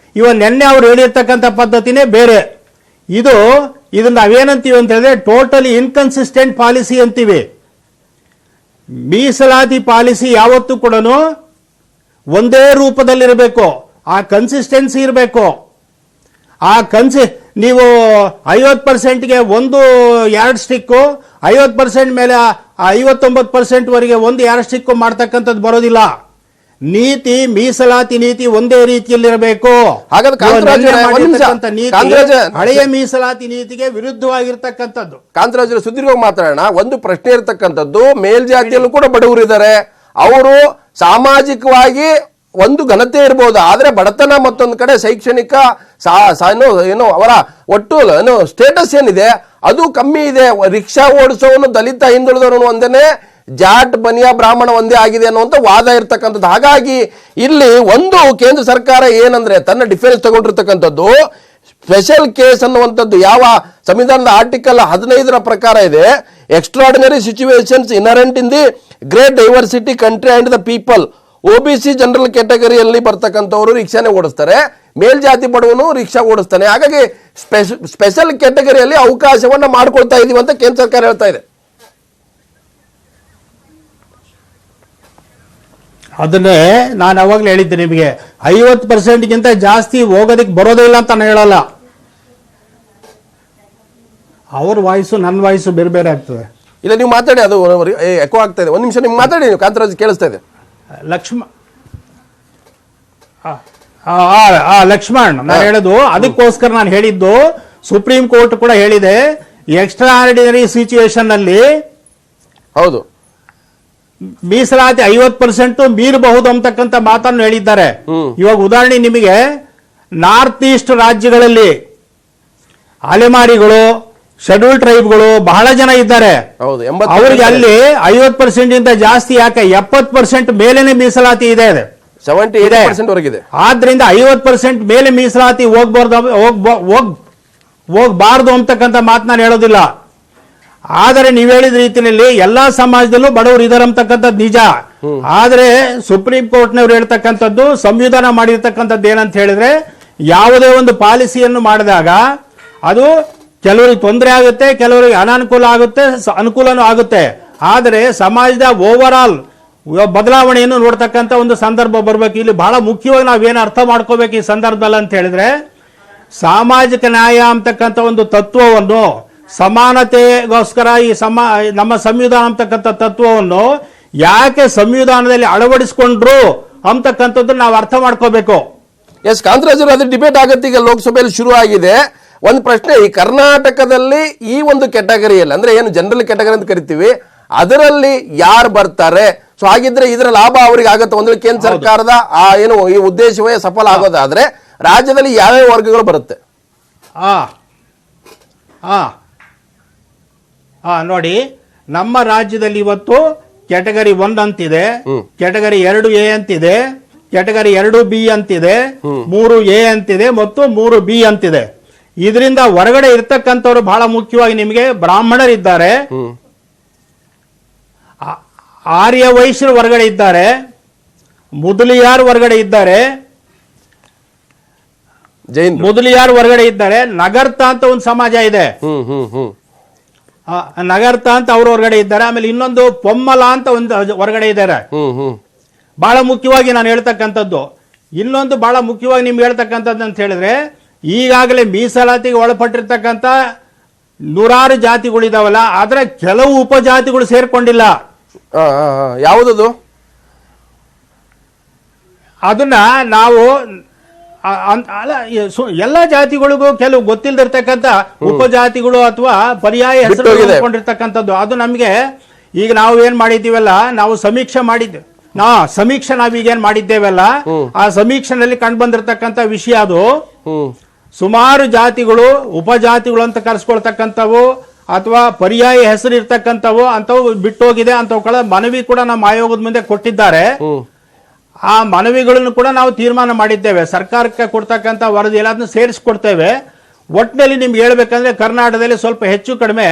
ನೆನ್ನೆ ಅವ್ರು ಹೇಳಿರ್ತಕ್ಕಂಥ ಪದ್ಧತಿನೇ ಬೇರೆ. ಇದನ್ನ ನಾವೇನಂತೀವಿ ಅಂತ ಹೇಳಿದ್ರೆ ಟೋಟಲಿ ಇನ್ಕನ್ಸಿಸ್ಟೆಂಟ್ ಪಾಲಿಸಿ ಅಂತೀವಿ. ಮೀಸಲಾತಿ ಪಾಲಿಸಿ ಯಾವತ್ತೂ ಕೂಡ ಒಂದೇ ರೂಪದಲ್ಲಿರಬೇಕು, ಆ ಕನ್ಸಿಸ್ಟೆನ್ಸಿ ಇರಬೇಕು. ನೀವು 50%ಗೆ 1-2 ಸ್ಟಿಕ್ಕು, 50% ಮೇಲೆ 59% ವರೆಗೆ 1-2 ಸ್ಟಿಕ್ಕು ಮಾಡ್ತಕ್ಕಂಥದ್ದು ಬರೋದಿಲ್ಲ. ನೀತಿ, ಮೀಸಲಾತಿ ನೀತಿ ಒಂದೇ ರೀತಿಯಲ್ಲಿರಬೇಕು. ಹಳೆಯ ಮೀಸಲಾತಿ ನೀತಿಗೆ ವಿರುದ್ಧವಾಗಿರ್ತಕ್ಕಂಥದ್ದು. ಕಾಂತರಾಜರು ಸುದೀರ್ಘವಾಗಿ ಮಾತಾಡೋಣ. ಒಂದು ಪ್ರಶ್ನೆ ಇರತಕ್ಕಂಥದ್ದು, ಮೇಲ್ಜಾತಿಯಲ್ಲೂ ಕೂಡ ಬಡವರು ಇದ್ದಾರೆ, ಅವರು ಸಾಮಾಜಿಕವಾಗಿ ಒಂದು ಘನತೆ ಇರಬಹುದು, ಆದ್ರೆ ಬಡತನ ಮತ್ತೊಂದು ಕಡೆ ಶೈಕ್ಷಣಿಕ ಏನು ಅವರ ಒಟ್ಟು ಏನು ಸ್ಟೇಟಸ್ ಏನಿದೆ ಅದು ಕಮ್ಮಿ ಇದೆ. ರಿಕ್ಷಾ ಓಡಿಸೋನು ದಲಿತ ಹಿಂದುಳಿದವನು ಒಂದೇನೆ, ಜಾಟ್ ಬನಿಯಾ ಬ್ರಾಹ್ಮಣ ಒಂದೇ ಆಗಿದೆ ಅನ್ನುವಂಥ ವಾದ ಇರ್ತಕ್ಕಂಥದ್ದು. ಹಾಗಾಗಿ ಇಲ್ಲಿ ಒಂದು ಕೇಂದ್ರ ಸರ್ಕಾರ ಏನಂದ್ರೆ ತನ್ನ ಡಿಫೆನ್ಸ್ ತಗೊಂಡಿರ್ತಕ್ಕಂಥದ್ದು ಸ್ಪೆಷಲ್ ಕೇಸ್ ಅನ್ನುವಂಥದ್ದು ಯಾವ ಸಂವಿಧಾನದ ಆರ್ಟಿಕಲ್ 15ರ ಪ್ರಕಾರ ಇದೆ, extraordinary situations inherent in the great diversity country and the people. OBC general ಕ್ಯಾಟಗರಿಯಲ್ಲಿ ಬರ್ತಕ್ಕಂಥವ್ರು ರಿಕ್ಷಾನೇ ಓಡಿಸ್ತಾರೆ, ಮೇಲ್ಜಾತಿ ಬಡವನು ರಿಕ್ಷಾ ಓಡಿಸ್ತಾನೆ. ಹಾಗಾಗಿ ಸ್ಪೆಷಲ್ ಕ್ಯಾಟಗರಿಯಲ್ಲಿ ಅವಕಾಶವನ್ನ ಮಾಡ್ಕೊಳ್ತಾ ಇದೀವಿ ಅಂತ ಕೇಂದ್ರ ಸರ್ಕಾರ ಹೇಳ್ತಾ ಇದೆ. ಅದನ್ನೇ ನಾನು ಅವಾಗಲೇ ಹೇಳಿದ್ದೆ ನಿಮಗೆ, 50%ಗಿಂತ ಜಾಸ್ತಿ ಹೋಗೋದಕ್ಕೆ ಬರೋದೇ ಇಲ್ಲ ಅಂತ ನಾನು ಹೇಳಲ್ಲ. ಅವ್ರ ವಾಯ್ಸು ನನ್ನ ವಾಯ್ಸು ಬೇರೆ ಬೇರೆ ಆಗ್ತದೆ. ಇಲ್ಲ, ನೀವು ಮಾತಾಡಿ, ಅದು ಎಕೋ ಆಗ್ತಾ ಇದೆ. ಒಂದು ನಿಮಿಷ ನಿಮ್ಗೆ ಮಾತಾಡಿ, ನೀವು ಕಾಂತರಾಜ್ ಕೇಳಿಸ್ತಾ ಇದೆ. ಲಕ್ಷ್ಮಣ್, ನಾನು ಹೇಳೋದು ಅದಕ್ಕೋಸ್ಕರ ನಾನು ಹೇಳಿದ್ದು, ಸುಪ್ರೀಂ ಕೋರ್ಟ್ ಕೂಡ ಹೇಳಿದೆ, ಎಕ್ಸ್ಟ್ರಾ ಆರ್ಡಿನರಿ ಸಿಚುವೇಶನ್ ನಲ್ಲಿ ಹೌದು ಮೀಸಲಾತಿ 50% ಮೀರಬಹುದು ಅಂತಕ್ಕಂಥ ಮಾತನ್ನು ಹೇಳಿದ್ದಾರೆ. ಇವಾಗ ಉದಾಹರಣೆ ನಿಮಗೆ, ನಾರ್ತ್ ಈಸ್ಟ್ ರಾಜ್ಯಗಳಲ್ಲಿ ಅಲೆಮಾರಿಗಳು, ಶೆಡ್ಯೂಲ್ ಟ್ರೈಬ್ಗಳು ಬಹಳ ಜನ ಇದ್ದಾರೆ. ಅವರಿಗೆ ಅಲ್ಲಿ 50% ಇಂದ ಜಾಸ್ತಿ ಯಾಕೆ, 70% ಮೇಲೇನೆ ಮೀಸಲಾತಿ ಇದೆ, 70% ವರೆಗಿದೆ. ಆದ್ರಿಂದ 50% ಮೇಲೆ ಮೀಸಲಾತಿ ಹೋಗ್ಬಾರ್ದು ಅಂತಕ್ಕಂಥ ಮಾತು ನಾನು ಹೇಳೋದಿಲ್ಲ. ಆದರೆ ನೀವು ಹೇಳಿದ ರೀತಿಯಲ್ಲಿ ಎಲ್ಲಾ ಸಮಾಜದಲ್ಲೂ ಬಡವರು ಇದಾರೆ ಅಂತಕ್ಕಂಥದ್ದು ನಿಜ. ಆದ್ರೆ ಸುಪ್ರೀಂ ಕೋರ್ಟ್ನವ್ರು ಹೇಳ್ತಕ್ಕಂಥದ್ದು, ಸಂವಿಧಾನ ಮಾಡಿರ್ತಕ್ಕಂಥದ್ದು ಏನಂತ ಹೇಳಿದ್ರೆ, ಯಾವುದೇ ಒಂದು ಪಾಲಿಸಿಯನ್ನು ಮಾಡಿದಾಗ ಅದು ಕೆಲವರಿಗೆ ತೊಂದರೆ ಆಗುತ್ತೆ, ಕೆಲವರಿಗೆ ಅನಾನುಕೂಲ ಆಗುತ್ತೆ, ಅನುಕೂಲನೂ ಆಗುತ್ತೆ. ಆದರೆ ಸಮಾಜದ ಓವರ್ ಆಲ್ ಬದಲಾವಣೆಯನ್ನು ನೋಡ್ತಕ್ಕಂಥ ಒಂದು ಸಂದರ್ಭ ಬರಬೇಕು. ಇಲ್ಲಿ ಬಹಳ ಮುಖ್ಯವಾಗಿ ನಾವೇನು ಅರ್ಥ ಮಾಡ್ಕೋಬೇಕು ಈ ಸಂದರ್ಭದಲ್ಲಿ ಅಂತ ಹೇಳಿದ್ರೆ, ಸಾಮಾಜಿಕ ನ್ಯಾಯ ಅಂತಕ್ಕಂಥ ಒಂದು ತತ್ವವನ್ನು, ಸಮಾನತೆಗೋಸ್ಕರ ಈ ನಮ್ಮ ಸಂವಿಧಾನ ಅಂತಕ್ಕಂಥ ತತ್ವವನ್ನು ಯಾಕೆ ಸಂವಿಧಾನದಲ್ಲಿ ಅಳವಡಿಸಿಕೊಂಡ್ರು ಅಂತಕ್ಕಂಥದ್ದು ನಾವು ಅರ್ಥ ಮಾಡ್ಕೋಬೇಕು. ಎಸ್ ಕಾಂತರಾಜರು, ಅದು ಡಿಬೇಟ್ ಆಗುತ್ತೆ, ಈಗ ಲೋಕಸಭೆಯಲ್ಲಿ ಶುರು ಆಗಿದೆ. ಒಂದು ಪ್ರಶ್ನೆ, ಈ ಕರ್ನಾಟಕದಲ್ಲಿ ಈ ಒಂದು ಕ್ಯಾಟಗರಿಯಲ್ಲಿ ಅಂದ್ರೆ ಏನು ಜನರಲ್ ಕ್ಯಾಟಗರಿ ಅಂತ ಕರಿತೀವಿ, ಅದರಲ್ಲಿ ಯಾರು ಬರ್ತಾರೆ? ಸೊ ಹಾಗಿದ್ರೆ ಇದರ ಲಾಭ ಅವರಿಗೆ ಆಗುತ್ತೆ. ಒಂದು ಕೇಂದ್ರ ಸರ್ಕಾರದ ಏನು ಈ ಉದ್ದೇಶವೇ ಸಫಲ ಆಗೋದಾದ್ರೆ ರಾಜ್ಯದಲ್ಲಿ ಯಾವ್ಯಾವ ವರ್ಗಗಳು ಬರುತ್ತೆ? ನೋಡಿ, ನಮ್ಮ ರಾಜ್ಯದಲ್ಲಿ ಇವತ್ತು ಕ್ಯಾಟಗರಿ 1 ಅಂತಿದೆ, ಕ್ಯಾಟಗರಿ 2A ಅಂತಿದೆ, ಕ್ಯಾಟಗರಿ 2B ಅಂತಿದೆ, 3A ಅಂತಿದೆ ಮತ್ತು 3B ಅಂತಿದೆ. ಇದರಿಂದ ಹೊರಗಡೆ ಇರ್ತಕ್ಕಂಥವ್ರು ಬಹಳ ಮುಖ್ಯವಾಗಿ ನಿಮಗೆ ಬ್ರಾಹ್ಮಣರಿದ್ದಾರೆ, ಆರ್ಯ ವೈಶ್ಯರು ಹೊರಗಡೆ ಇದ್ದಾರೆ, ಮುದಲಿಯಾರ್ ಹೊರಗಡೆ ಇದ್ದಾರೆ, ಮುದಲಿಯಾರ್ ಹೊರಗಡೆ ಇದ್ದಾರೆ. ನಗರ್ತ ಅಂತ ಒಂದು ಸಮಾಜ ಇದೆ, ನಗರ್ತ ಅಂತ ಅವ್ರು ಹೊರಗಡೆ ಇದ್ದಾರೆ. ಆಮೇಲೆ ಇನ್ನೊಂದು ಪೊಮ್ಮಲ ಅಂತ ಒಂದು ಹೊರಗಡೆ ಇದ್ದಾರೆ. ಬಹಳ ಮುಖ್ಯವಾಗಿ ನಾನು ಹೇಳ್ತಕ್ಕಂಥದ್ದು, ಇನ್ನೊಂದು ಬಹಳ ಮುಖ್ಯವಾಗಿ ನಿಮ್ಗೆ ಹೇಳ್ತಕ್ಕಂಥದ್ದು ಅಂತ ಹೇಳಿದ್ರೆ, ಈಗಾಗಲೇ ಮೀಸಲಾತಿಗೆ ಒಳಪಟ್ಟಿರ್ತಕ್ಕಂಥ ನೂರಾರು ಜಾತಿಗಳಿದಾವಲ್ಲ, ಆದ್ರೆ ಕೆಲವು ಉಪಜಾತಿಗಳು ಸೇರ್ಕೊಂಡಿಲ್ಲ. ಯಾವುದದು? ಅದನ್ನ ನಾವು ಎಲ್ಲ ಜಾತಿಗಳಿಗೂ ಕೆಲವು ಗೊತ್ತಿಲ್ಲದಿರ್ತಕ್ಕಂಥ ಉಪಜಾತಿಗಳು ಅಥವಾ ಪರ್ಯಾಯ ಹೆಸರು ಕೊಂಡಿರ್ತಕ್ಕಂಥದ್ದು. ಅದು ನಮ್ಗೆ ಈಗ ನಾವು ಏನ್ ಮಾಡಿದ್ದೀವಲ್ಲ, ನಾವು ಸಮೀಕ್ಷೆ ಮಾಡಿದ್ದೆ, ಸಮೀಕ್ಷೆ ನಾವೀಗೇನ್ ಮಾಡಿದ್ದೇವಲ್ಲ, ಆ ಸಮೀಕ್ಷೆನಲ್ಲಿ ಕಂಡು ಬಂದಿರತಕ್ಕಂಥ ವಿಷಯ ಅದು. ಸುಮಾರು ಜಾತಿಗಳು ಉಪಜಾತಿಗಳು ಅಂತ ಕರೆಸ್ಕೊಳ್ತಕ್ಕಂಥವು ಅಥವಾ ಪರ್ಯಾಯ ಹೆಸರು ಇರ್ತಕ್ಕಂಥವು ಅಂತವು ಬಿಟ್ಟೋಗಿದೆ. ಅಂತವುಗಳ ಮನವಿ ಕೂಡ ನಮ್ಮ ಆಯೋಗದ ಮುಂದೆ ಕೊಟ್ಟಿದ್ದಾರೆ. ಆ ಮನವಿಗಳನ್ನು ಕೂಡ ನಾವು ತೀರ್ಮಾನ ಮಾಡಿದ್ದೇವೆ. ಸರ್ಕಾರಕ್ಕೆ ಕೊಡ್ತಕ್ಕಂಥ ವರದಿ ಎಲ್ಲದನ್ನು ಸೇರಿಸ್ಕೊಡ್ತೇವೆ. ಒಟ್ಟಿನಲ್ಲಿ ನಿಮ್ಗೆ ಹೇಳ್ಬೇಕಂದ್ರೆ ಕರ್ನಾಟಕದಲ್ಲಿ ಸ್ವಲ್ಪ ಹೆಚ್ಚು ಕಡಿಮೆ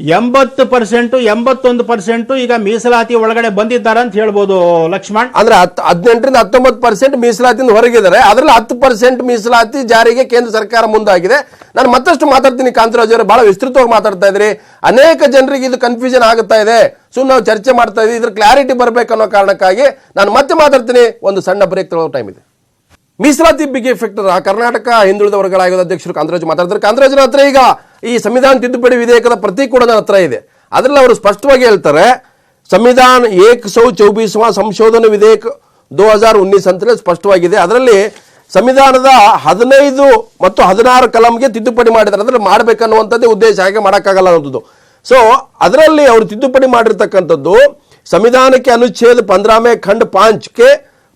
80%, 81% ಈಗ ಮೀಸಲಾತಿ ಒಳಗಡೆ ಬಂದಿದ್ದಾರೆ ಅಂತ ಹೇಳ್ಬೋದು ಲಕ್ಷ್ಮಣ್. ಅಂದ್ರೆ 18ರಿಂದ 19% ಮೀಸಲಾತಿಯಿಂದ ಹೊರಗಿದ್ದಾರೆ. ಅದರಲ್ಲಿ 10% ಮೀಸಲಾತಿ ಜಾರಿಗೆ ಕೇಂದ್ರ ಸರ್ಕಾರ ಮುಂದಾಗಿದೆ. ನಾನು ಮತ್ತಷ್ಟು ಮಾತಾಡ್ತೀನಿ. ಕಾಂತರಾಜ್ ಅವರು ಬಹಳ ವಿಸ್ತೃತವಾಗಿ ಮಾತಾಡ್ತಾ ಇದ್ರಿ. ಅನೇಕ ಜನರಿಗೆ ಇದು ಕನ್ಫ್ಯೂಷನ್ ಆಗುತ್ತಾ ಇದೆ. ನಾವು ಚರ್ಚೆ ಮಾಡ್ತಾ ಇದ್ವಿ, ಇದ್ರ ಕ್ಲಾರಿಟಿ ಬರಬೇಕನ್ನೋ ಕಾರಣಕ್ಕಾಗಿ ನಾನು ಮತ್ತೆ ಮಾತಾಡ್ತೀನಿ. ಒಂದು ಸಣ್ಣ ಬ್ರೇಕ್ ತಗೊಳ್ಳೋ ಟೈಮ್ ಇದೆ. ಮೀಸಲಾತಿ ಬಿಗ್ ಎಫೆಕ್ಟ್ ಕರ್ನಾಟಕ ಹಿಂದುಳಿದ ವರ್ಗಗಳ ಆಯೋಗದ ಅಧ್ಯಕ್ಷರು ಕಾಂತರಾಜ್ ಮಾತಾಡ್ತಾರೆ. ಕಾಂತರಾಜ್ನ ಹತ್ರ ಈಗ ಈ ಸಂವಿಧಾನ ತಿದ್ದುಪಡಿ ವಿಧೇಯಕದ ಪ್ರತಿ ಕೂಡ ನನ್ನ ಹತ್ರ ಇದೆ. ಅದರಲ್ಲಿ ಅವರು ಸ್ಪಷ್ಟವಾಗಿ ಹೇಳ್ತಾರೆ, ಸಂವಿಧಾನ 124 ಸಂಶೋಧನಾ ವಿಧೇಯಕ 2019 ಅಂತಲೇ ಸ್ಪಷ್ಟವಾಗಿದೆ. ಅದರಲ್ಲಿ ಸಂವಿಧಾನದ 15 ಮತ್ತು 16 ಕಲಂಗೆ ತಿದ್ದುಪಡಿ ಮಾಡಿದ್ದಾರೆ. ಅದರಲ್ಲಿ ಮಾಡಬೇಕನ್ನುವಂಥದ್ದೇ ಉದ್ದೇಶ, ಹಾಗೆ ಮಾಡೋಕ್ಕಾಗಲ್ಲ ಅನ್ನೋದು. ಸೊ ಅದರಲ್ಲಿ ಅವರು ತಿದ್ದುಪಡಿ ಮಾಡಿರ್ತಕ್ಕಂಥದ್ದು, संविधान के अनुच्छेद 15 में खंड 5 के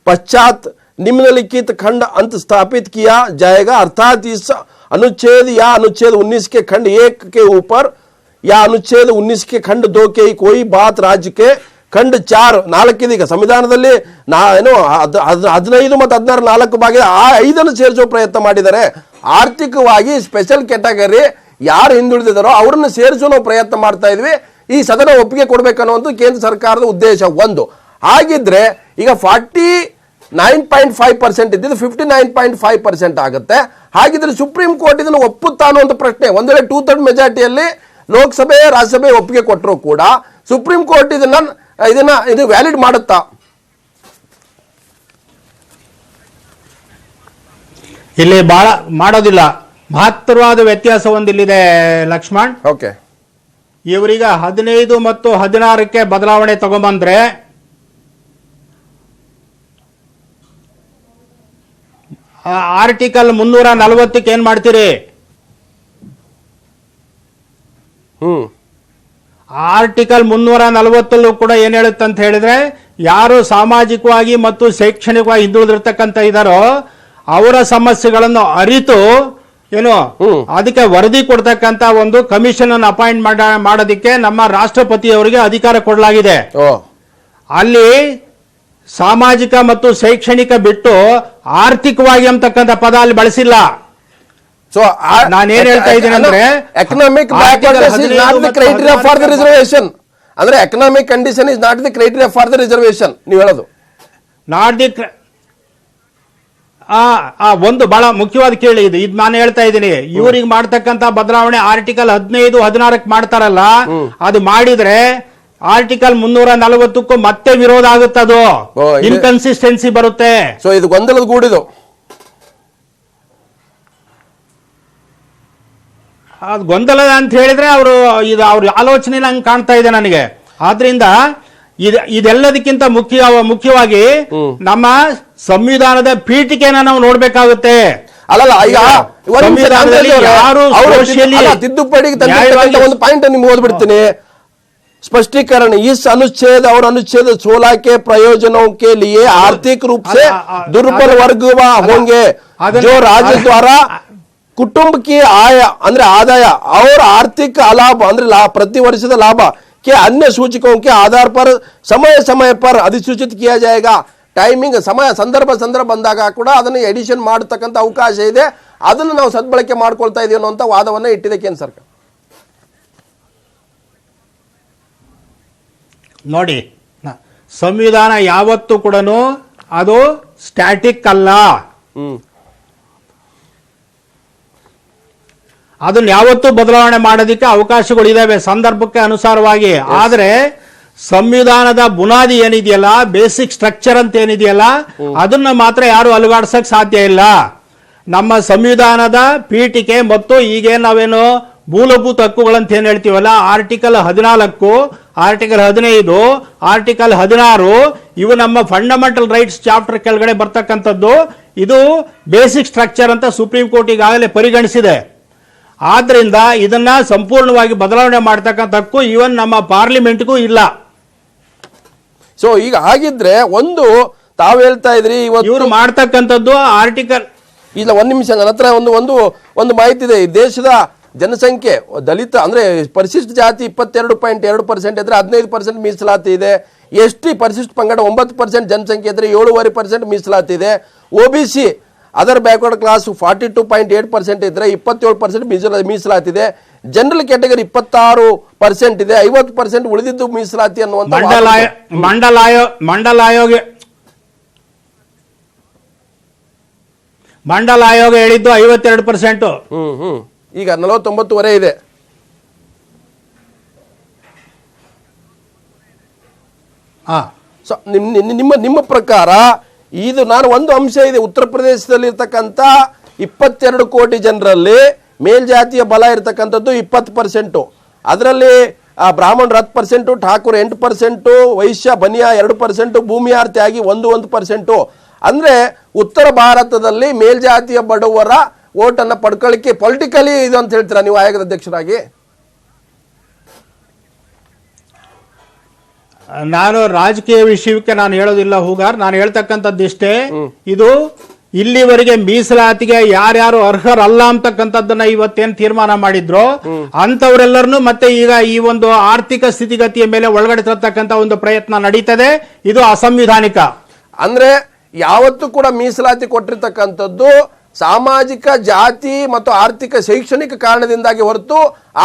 पश्चात निम्नलिखित खंड अंत स्थापित किया जाएगा, अर्थात इस अनुच्छेद या अनुच्छेद 19 के खंड 1 के ऊपर या अनुच्छेद 19 के खंड 2 के कोई बात राज्य के खंड 4 4 ಸಂವಿಧಾನದಲ್ಲಿ ಏನು 15 ಮತ್ತು 16 4 ಭಾಗ ಆ 5 ಸೇರಿಸೋ ಪ್ರಯತ್ನ ಮಾಡಿದ್ದಾರೆ. ಆರ್ಥಿಕವಾಗಿ ಸ್ಪೆಷಲ್ ಕ್ಯಾಟಗರಿ ಯಾರು ಹಿಂದುಳಿದಿದ್ದಾರೋ ಅವರನ್ನು ಸೇರಿಸೋ ಪ್ರಯತ್ನ ಮಾಡ್ತಾ ಇದ್ವಿ. ಈ ಸದನ ಒಪ್ಪಿಗೆ ಕೊಡಬೇಕನ್ನುವಂತ ಕೇಂದ್ರ ಸರ್ಕಾರದ ಉದ್ದೇಶ ಒಂದು. ಹಾಗಿದ್ರೆ ಈಗ 49.5% ಇದ್ದಿದ್ದು 59.5% ಆಗುತ್ತೆ. ಹಾಗಿದ್ರೆ ಸುಪ್ರೀಂ ಕೋರ್ಟ್ ಇದನ್ನು ಒಪ್ಪುತ್ತಾ ಅನ್ನುವಂಥ ಪ್ರಶ್ನೆ. ಒಂದು ವೇಳೆ 2/3 ಮೆಜಾರಿಟಿಯಲ್ಲಿ ಲೋಕಸಭೆ ರಾಜ್ಯಸಭೆ ಒಪ್ಪಿಗೆ ಕೊಟ್ಟರು ಕೂಡ ಸುಪ್ರೀಂ ಕೋರ್ಟ್ ಇದು ವ್ಯಾಲಿಡ್ ಮಾಡುತ್ತಾ? ಇಲ್ಲಿ ಬಹಳ ಮಾಡೋದಿಲ್ಲ. ಮಹತ್ತರವಾದ ವ್ಯತ್ಯಾಸ ಒಂದಿಲ್ಲಿದೆ ಲಕ್ಷ್ಮಣ್. ಓಕೆ, ಇವರೀಗ 15 ಮತ್ತು 16ಕ್ಕೆ ಬದಲಾವಣೆ ತಗೊಂಡ್ಬಂದ್ರೆ ಆರ್ಟಿಕಲ್ 340ಕ್ಕೆ ಏನ್ ಮಾಡ್ತೀರಿ? ಆರ್ಟಿಕಲ್ 340 ಕೂಡ ಏನ್ ಹೇಳುತ್ತೆ ಅಂತ ಹೇಳಿದ್ರೆ, ಯಾರು ಸಾಮಾಜಿಕವಾಗಿ ಮತ್ತು ಶೈಕ್ಷಣಿಕವಾಗಿ ಹಿಂದುಳಿದಿರ್ತಕ್ಕಂಥ ಇದಾರೋ ಅವರ ಸಮಸ್ಯೆಗಳನ್ನು ಅರಿತು ಏನು ಅದಕ್ಕೆ ವರದಿ ಕೊಡ್ತಕ್ಕಂತ ಒಂದು ಕಮಿಷನ್ ಅನ್ನು ಅಪಾಯಿಂಟ್ ಮಾಡೋದಕ್ಕೆ ನಮ್ಮ ರಾಷ್ಟ್ರಪತಿ ಅವರಿಗೆ ಅಧಿಕಾರ ಕೊಡಲಾಗಿದೆ. ಅಲ್ಲಿ ಸಾಮಾಜಿಕ ಮತ್ತು ಶೈಕ್ಷಣಿಕ ಬಿಟ್ಟು ಆರ್ಥಿಕವಾಗಿ ಅಂತಕ್ಕಂಥ ಪದ ಅಲ್ಲಿ ಬಳಸಿಲ್ಲ. ಸೊ ನಾನೇನ್ ಹೇಳ್ತಾ ಇದ್ದೀನಿ ಅಂದ್ರೆ, economic backwardness is not the criteria for the reservation. ಅಂದ್ರೆ economic condition is not the criteria for the reservation. ನೀವು ಹೇಳೋದು ನಾಟ್ ದಿ ಒಂದು ಬಹಳ ಮುಖ್ಯವಾದ ಕೇಳಿ ಇದು ನಾನು ಹೇಳ್ತಾ ಇದ್ದೀನಿ. ಇವ್ರಿಗೆ ಮಾಡ್ತಕ್ಕಂತ ಬದಲಾವಣೆ ಆರ್ಟಿಕಲ್ 15, 16ಕ್ಕೆ ಮಾಡ್ತಾರಲ್ಲ, ಅದು ಮಾಡಿದ್ರೆ ಆರ್ಟಿಕಲ್ 340ಕ್ಕೂ ಮತ್ತೆ ವಿರೋಧ ಆಗುತ್ತೆ. ಅದು ಇನ್ಕನ್ಸಿಸ್ಟೆನ್ಸಿ ಬರುತ್ತೆ. ಸೊ ಇದು ಗೊಂದಲದ ಗೂಡಿದು. ಅದು ಗೊಂದಲ ಅಂತ ಹೇಳಿದ್ರೆ ಅವರು ಇದು ಅವ್ರ ಆಲೋಚನೆ ಹಂಗೆ ಕಾಣ್ತಾ ಇದೆ ನನಗೆ. ಆದ್ರಿಂದ ಇದೆಲ್ಲದಕ್ಕಿಂತ ಮುಖ್ಯವಾಗಿ ನಮ್ಮ ಸಂವಿಧಾನದ ಪೀಠಿಕೆನ ನಾವು ನೋಡ್ಬೇಕಾಗುತ್ತೆ. ಅಲ್ಲಲ್ಲ, ಈಗ ತಿದ್ದುಪಡಿ ಒಂದು ಪಾಯಿಂಟ್ ನಿಮ್ಗೆ ಓದ್ಬಿಡ್ತೀನಿ. स्पष्टीकरण, इस अनुच्छेद और अनुच्छेद 16 के प्रयोजनों के लिए आर्थिक रूप से दुर्बल वर्ग होंगे जो राज्य द्वारा ಕುಟುಂಬಕ್ಕೆ ಅಂದ್ರೆ ಆದಾಯ और आर्थिक लाभ ಅಂದ್ರೆ प्रति वर्षದ लाभ के अन्य सूचकों के आधार पर समय समय पर अधिसूचित किया जाएगा. ಟೈಮಿಂಗ್ ಸಮಯ ಸಂದರ್ಭ ಬಂದಾಗ ಕೂಡ ಅದನ್ನು ಎಡಿಷನ್ ಮಾಡತಕ್ಕಂಥ ಅವಕಾಶ ಇದೆ. ಅದನ್ನು ನಾವು ಸದ್ಬಳಕೆ ಮಾಡ್ಕೊಳ್ತಾ ಇದೀವಿ ಅನ್ನುವಂಥ ವಾದವನ್ನು ಇಟ್ಟಿದೆ ಕೇಂದ್ರ ಸರ್ಕಾರ. ನೋಡಿ, ಸಂವಿಧಾನ ಯಾವತ್ತೂ ಕೂಡ ಅದು ಸ್ಟ್ಯಾಟಿಕ್ ಅಲ್ಲ. ಅದನ್ನ ಯಾವತ್ತೂ ಬದಲಾವಣೆ ಮಾಡೋದಕ್ಕೆ ಅವಕಾಶಗಳಿದಾವೆ ಸಂದರ್ಭಕ್ಕೆ ಅನುಸಾರವಾಗಿ. ಆದರೆ ಸಂವಿಧಾನದ ಬುನಾದಿ ಏನಿದೆಯಲ್ಲ, ಬೇಸಿಕ್ ಸ್ಟ್ರಕ್ಚರ್ ಅಂತ ಏನಿದೆಯಲ್ಲ, ಅದನ್ನ ಮಾತ್ರ ಯಾರು ಅಲುಗಾಡ್ಸಕ್ ಸಾಧ್ಯ ಇಲ್ಲ. ನಮ್ಮ ಸಂವಿಧಾನದ ಪೀಠಿಕೆ ಮತ್ತು ಈಗೇನು ನಾವೇನು ಮೂಲಭೂತ ಹಕ್ಕುಗಳಂತ ಏನ್ ಹೇಳ್ತೀವಲ್ಲ, ಆರ್ಟಿಕಲ್ 14, ಆರ್ಟಿಕಲ್ 15, ಆರ್ಟಿಕಲ್ 16 ಇವು ನಮ್ಮ ಫಂಡಮೆಂಟಲ್ ರೈಟ್ಸ್ ಚಾಪ್ಟರ್ ಕೆಳಗಡೆ ಬರ್ತಕ್ಕಂಥದ್ದು. ಇದು ಬೇಸಿಕ್ ಸ್ಟ್ರಕ್ಚರ್ ಅಂತ ಸುಪ್ರೀಂ ಕೋರ್ಟ್ ಈಗಾಗಲೇ ಪರಿಗಣಿಸಿದೆ. ಆದ್ರಿಂದ ಇದನ್ನ ಸಂಪೂರ್ಣವಾಗಿ ಬದಲಾವಣೆ ಮಾಡ್ತಕ್ಕಂಥ ಹಕ್ಕು ಈವನ್ ನಮ್ಮ ಪಾರ್ಲಿಮೆಂಟ್ಗೂ ಇಲ್ಲ. ಸೊ ಈಗ ಹಾಗಿದ್ರೆ ಒಂದು ತಾವು ಹೇಳ್ತಾ ಇದ್ರಿ ಇವರು ಮಾಡ್ತಕ್ಕಂಥದ್ದು ಆರ್ಟಿಕಲ್ ಇಲ್ಲ. ಒಂದ್ ನಿಮಿಷ, ನನ್ನ ಹತ್ರ ಒಂದು ಮಾಹಿತಿ ಇದೆ. ಈ ದೇಶದ ಜನಸಂಖ್ಯೆ ದಲಿತ ಅಂದ್ರೆ ಪರಿಶಿಷ್ಟ ಜಾತಿ 22.2% ಇದ್ರೆ 15% ಮೀಸಲಾತಿ ಇದೆ. ST ಪರಿಶಿಷ್ಟ ಪಂಗಡ 9% ಜನಸಂಖ್ಯೆ ಇದ್ರೆ 7.5% ಮೀಸಲಾತಿ ಇದೆ. OBC ಅದರ್ ಬ್ಯಾಕ್ವರ್ಡ್ ಕ್ಲಾಸ್ 42.8% ಇದ್ರೆ 27% ಮೀಸಲಾತಿ ಇದೆ. ಜನರಲ್ ಕ್ಯಾಟಗರಿ 26% ಇದೆ. 50% ಉಳಿದಿದ್ದು ಮೀಸಲಾತಿ ಅನ್ನುವಂತ ಮಂಡಲ ಆಯೋಗ ಹೇಳಿದ್ದು 52%. ಈಗ 49 ಇದೆ. ನಿಮ್ಮ ಪ್ರಕಾರ ಇದು ನಾನು ಒಂದು ಅಂಶ ಇದೆ. ಉತ್ತರ ಪ್ರದೇಶದಲ್ಲಿ ಇರ್ತಕ್ಕಂಥ 22 ಕೋಟಿ ಜನರಲ್ಲಿ ಮೇಲ್ಜಾತಿಯ ಬಲ ಇರತಕ್ಕಂಥದ್ದು 20%. ಅದರಲ್ಲಿ ಬ್ರಾಹ್ಮಣರು 10%, ಠಾಕೂರ್ 8%, ವೈಶ್ಯ ಬನಿಯಾ 2%, ಭೂಮಿಯಾರ್ ತ್ಯಾಗಿ 1%. ಅಂದ್ರೆ ಉತ್ತರ ಭಾರತದಲ್ಲಿ ಮೇಲ್ಜಾತಿಯ ಬಡವರ ಓಟನ್ನ ಪಡ್ಕೊಳ್ಳಿಕ್ಕೆ ಪೊಲಿಟಿಕಲಿ ಇದು ಅಂತ ಹೇಳ್ತೀರಾ ನೀವು ಆಯೋಗದ ಅಧ್ಯಕ್ಷರಾಗಿ? ನಾನು ರಾಜಕೀಯ ವಿಷಯಕ್ಕೆ ನಾನು ಹೇಳೋದಿಲ್ಲ ಹೂಗಾರ್. ನಾನು ಹೇಳ್ತಕ್ಕಂಥದ್ದಿಷ್ಟೇ, ಇದು ಇಲ್ಲಿವರೆಗೆ ಮೀಸಲಾತಿಗೆ ಯಾರ್ಯಾರು ಅರ್ಹರಲ್ಲ ಅಂತಕ್ಕಂಥದ್ದನ್ನ ಇವತ್ತೇನು ತೀರ್ಮಾನ ಮಾಡಿದ್ರು ಅಂತವರೆಲ್ಲರನ್ನು ಮತ್ತೆ ಈಗ ಈ ಒಂದು ಆರ್ಥಿಕ ಸ್ಥಿತಿಗತಿಯ ಮೇಲೆ ಒಳಗಡೆ ತರ್ತಕ್ಕಂಥ ಒಂದು ಪ್ರಯತ್ನ ನಡೀತದೆ. ಇದು ಅಸಂವಿಧಾನಿಕ. ಅಂದ್ರೆ ಯಾವತ್ತೂ ಕೂಡ ಮೀಸಲಾತಿ ಕೊಟ್ಟಿರ್ತಕ್ಕಂಥದ್ದು ಸಾಮಾಜಿಕ, ಜಾತಿ ಮತ್ತು ಆರ್ಥಿಕ ಶೈಕ್ಷಣಿಕ ಕಾರಣದಿಂದಾಗಿ ಹೊರತು